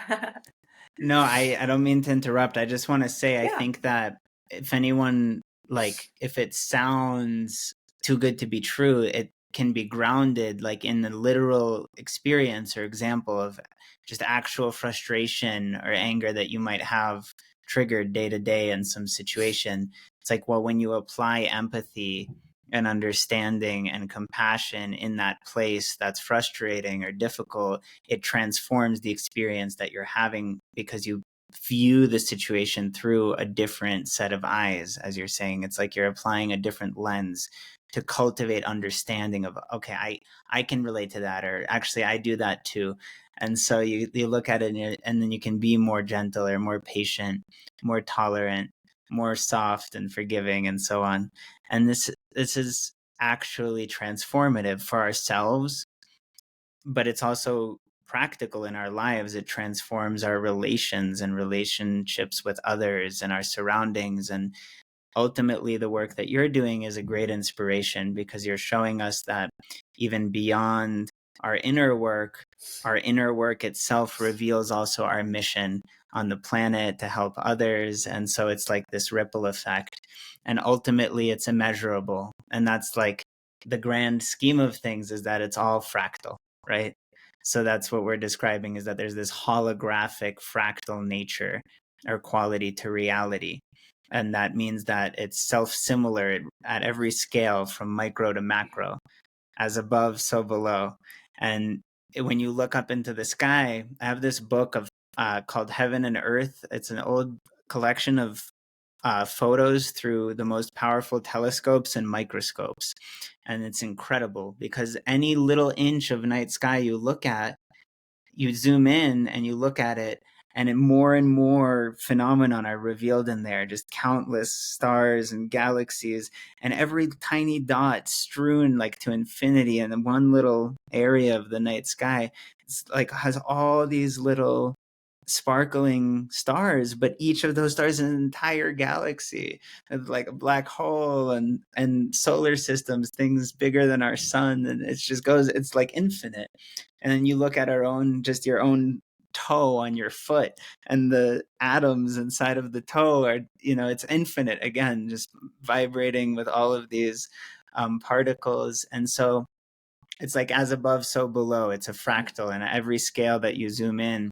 no, I don't mean to interrupt. I just want to say, I Yeah, think that if anyone, like, if it sounds too good to be true, it can be grounded like in the literal experience or example of just actual frustration or anger that you might have triggered day to day in some situation. It's like, well, when you apply empathy and understanding and compassion in that place that's frustrating or difficult, it transforms the experience that you're having because you view the situation through a different set of eyes. As you're saying, it's like you're applying a different lens to cultivate understanding of, okay, I can relate to that, or actually I do that too. And so you look at it, and then you can be more gentle or more patient, more tolerant, more soft and forgiving, and so on. And this is actually transformative for ourselves, but it's also practical in our lives. It transforms our relations and relationships with others and our surroundings. And ultimately, the work that you're doing is a great inspiration, because you're showing us that even beyond our inner work itself reveals also our mission on the planet to help others. And so it's like this ripple effect. And ultimately, it's immeasurable. And that's like the grand scheme of things, is that it's all fractal, right? So that's what we're describing, is that there's this holographic fractal nature or quality to reality. And that means that it's self-similar at every scale, from micro to macro, as above, so below. And when you look up into the sky, I have this book of called Heaven and Earth. It's an old collection of photos through the most powerful telescopes and microscopes. And it's incredible, because any little inch of night sky you look at, you zoom in and you look at it, more and more phenomenon are revealed in there, just countless stars and galaxies, and every tiny dot strewn like to infinity in one little area of the night sky. It's like has all these little sparkling stars, but each of those stars is an entire galaxy. It's like a black hole, and solar systems, things bigger than our sun, and it just goes, it's like infinite. And then you look at just your own toe on your foot, and the atoms inside of the toe are, it's infinite again, just vibrating with all of these particles. And so it's like as above, so below. It's a fractal, and every scale that you zoom in,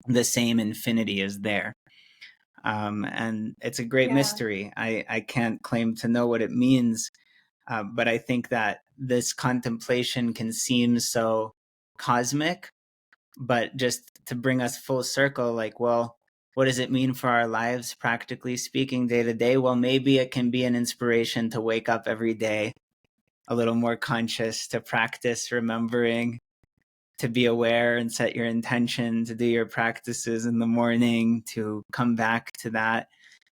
the same infinity is there. And it's a great yeah, mystery. I can't claim to know what it means, but I think that this contemplation can seem so cosmic, but just to bring us full circle, like, well, what does it mean for our lives, practically speaking, day to day? Well, maybe it can be an inspiration to wake up every day a little more conscious, to practice remembering, to be aware and set your intention to do your practices in the morning, to come back to that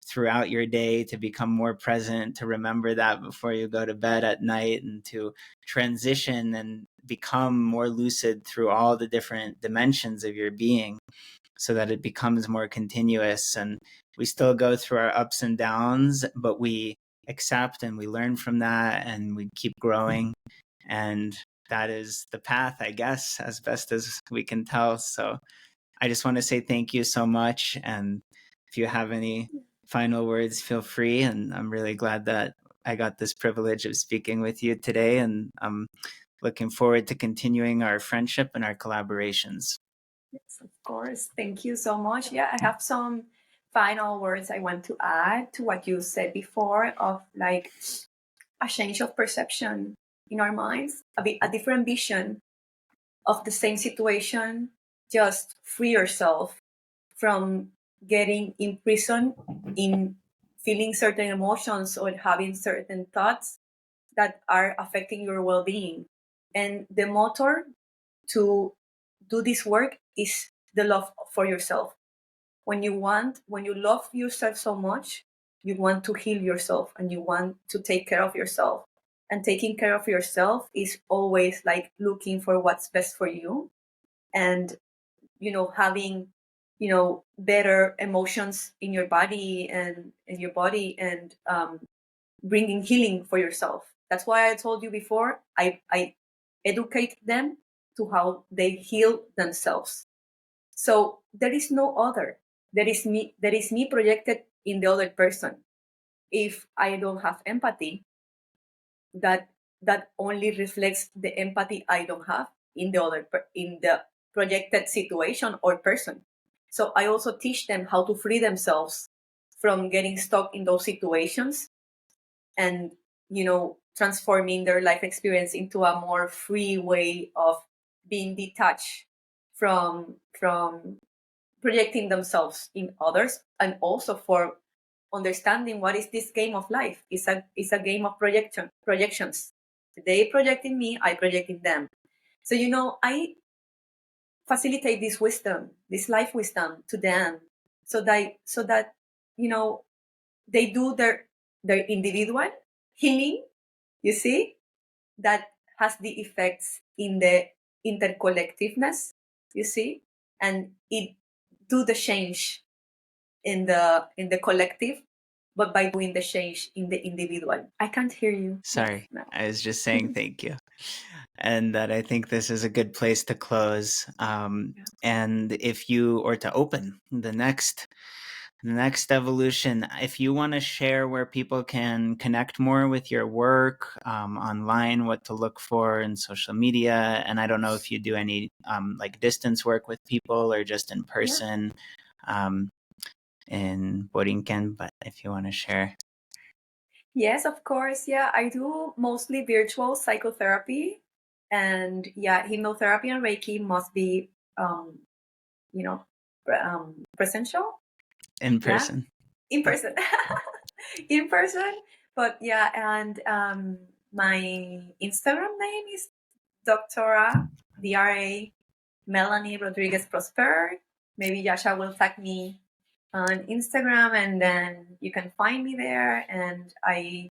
throughout your day, to become more present, to remember that before you go to bed at night, and to transition and become more lucid through all the different dimensions of your being, so that it becomes more continuous. And we still go through our ups and downs, but we accept and we learn from that, and we keep growing. And that is the path, I guess, as best as we can tell. So I just want to say thank you so much. And if you have any final words, feel free. And I'm really glad that I got this privilege of speaking with you today. And I'm looking forward to continuing our friendship and our collaborations. Yes, of course. Thank you so much. Yeah, I have some final words I want to add to what you said before of like a change of perception in our minds, a different vision of the same situation. Just free yourself from getting imprisoned in feeling certain emotions or having certain thoughts that are affecting your well-being. And the motor to do this work is the love for yourself. When you love yourself so much, you want to heal yourself and you want to take care of yourself. And taking care of yourself is always like looking for what's best for you and, having, better emotions in your body and in your body and bringing healing for yourself. That's why I told you before, I educate them to how they heal themselves. So there is no other. There is me projected in the other person. If I don't have empathy, that only reflects the empathy I don't have in the projected situation or person. So I also teach them how to free themselves from getting stuck in those situations and transforming their life experience into a more free way of being detached from projecting themselves in others, and also for understanding what is this game of life. It's a game of projections. They project in me, I project in them. So I facilitate this wisdom, this life wisdom to them, so that they do their individual healing, you see, that has the effects in the intercollectiveness, you see, and it do the change in the collective, but by doing the change in the individual. I can't hear you. Sorry, No. I was just saying thank you. And that I think this is a good place to close. And if you, or to open the next evolution, if you want to share where people can connect more with your work online, what to look for in social media, and I don't know if you do any like distance work with people or just in person in Borinquen, but if you want to share. Yes, of course. Yeah, I do mostly virtual psychotherapy, and hypnotherapy and Reiki must be, presential. In person. In person. In person. But yeah, and my Instagram name is Dra. Melanie Rodríguez Prosper. Maybe Yasha will tag me on Instagram, and then you can find me there. And I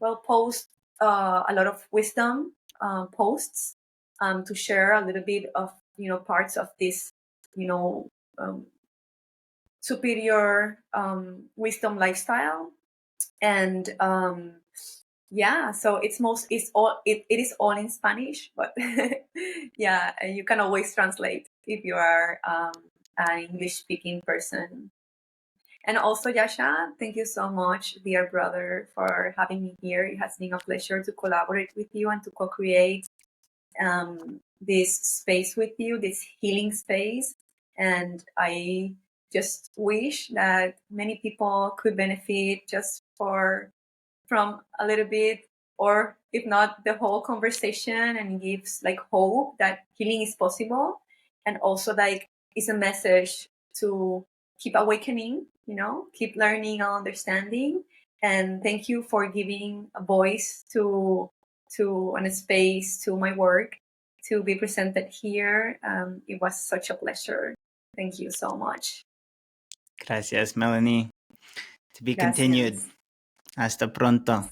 will post a lot of wisdom posts to share a little bit of parts of this superior wisdom lifestyle. And so it is all in Spanish, but yeah, and you can always translate if you are an English speaking person. And also, Yasha, thank you so much, dear brother, for having me here. It has been a pleasure to collaborate with you and to co-create this space with you, this healing space. And I just wish that many people could benefit just from a little bit, or if not the whole conversation, and gives like hope that healing is possible. And also like it's a message to keep awakening, keep learning and understanding. And thank you for giving a voice to and a space to my work to be presented here. It was such a pleasure. Thank you so much. Gracias, Melanie. To be Gracias. continued. Hasta pronto.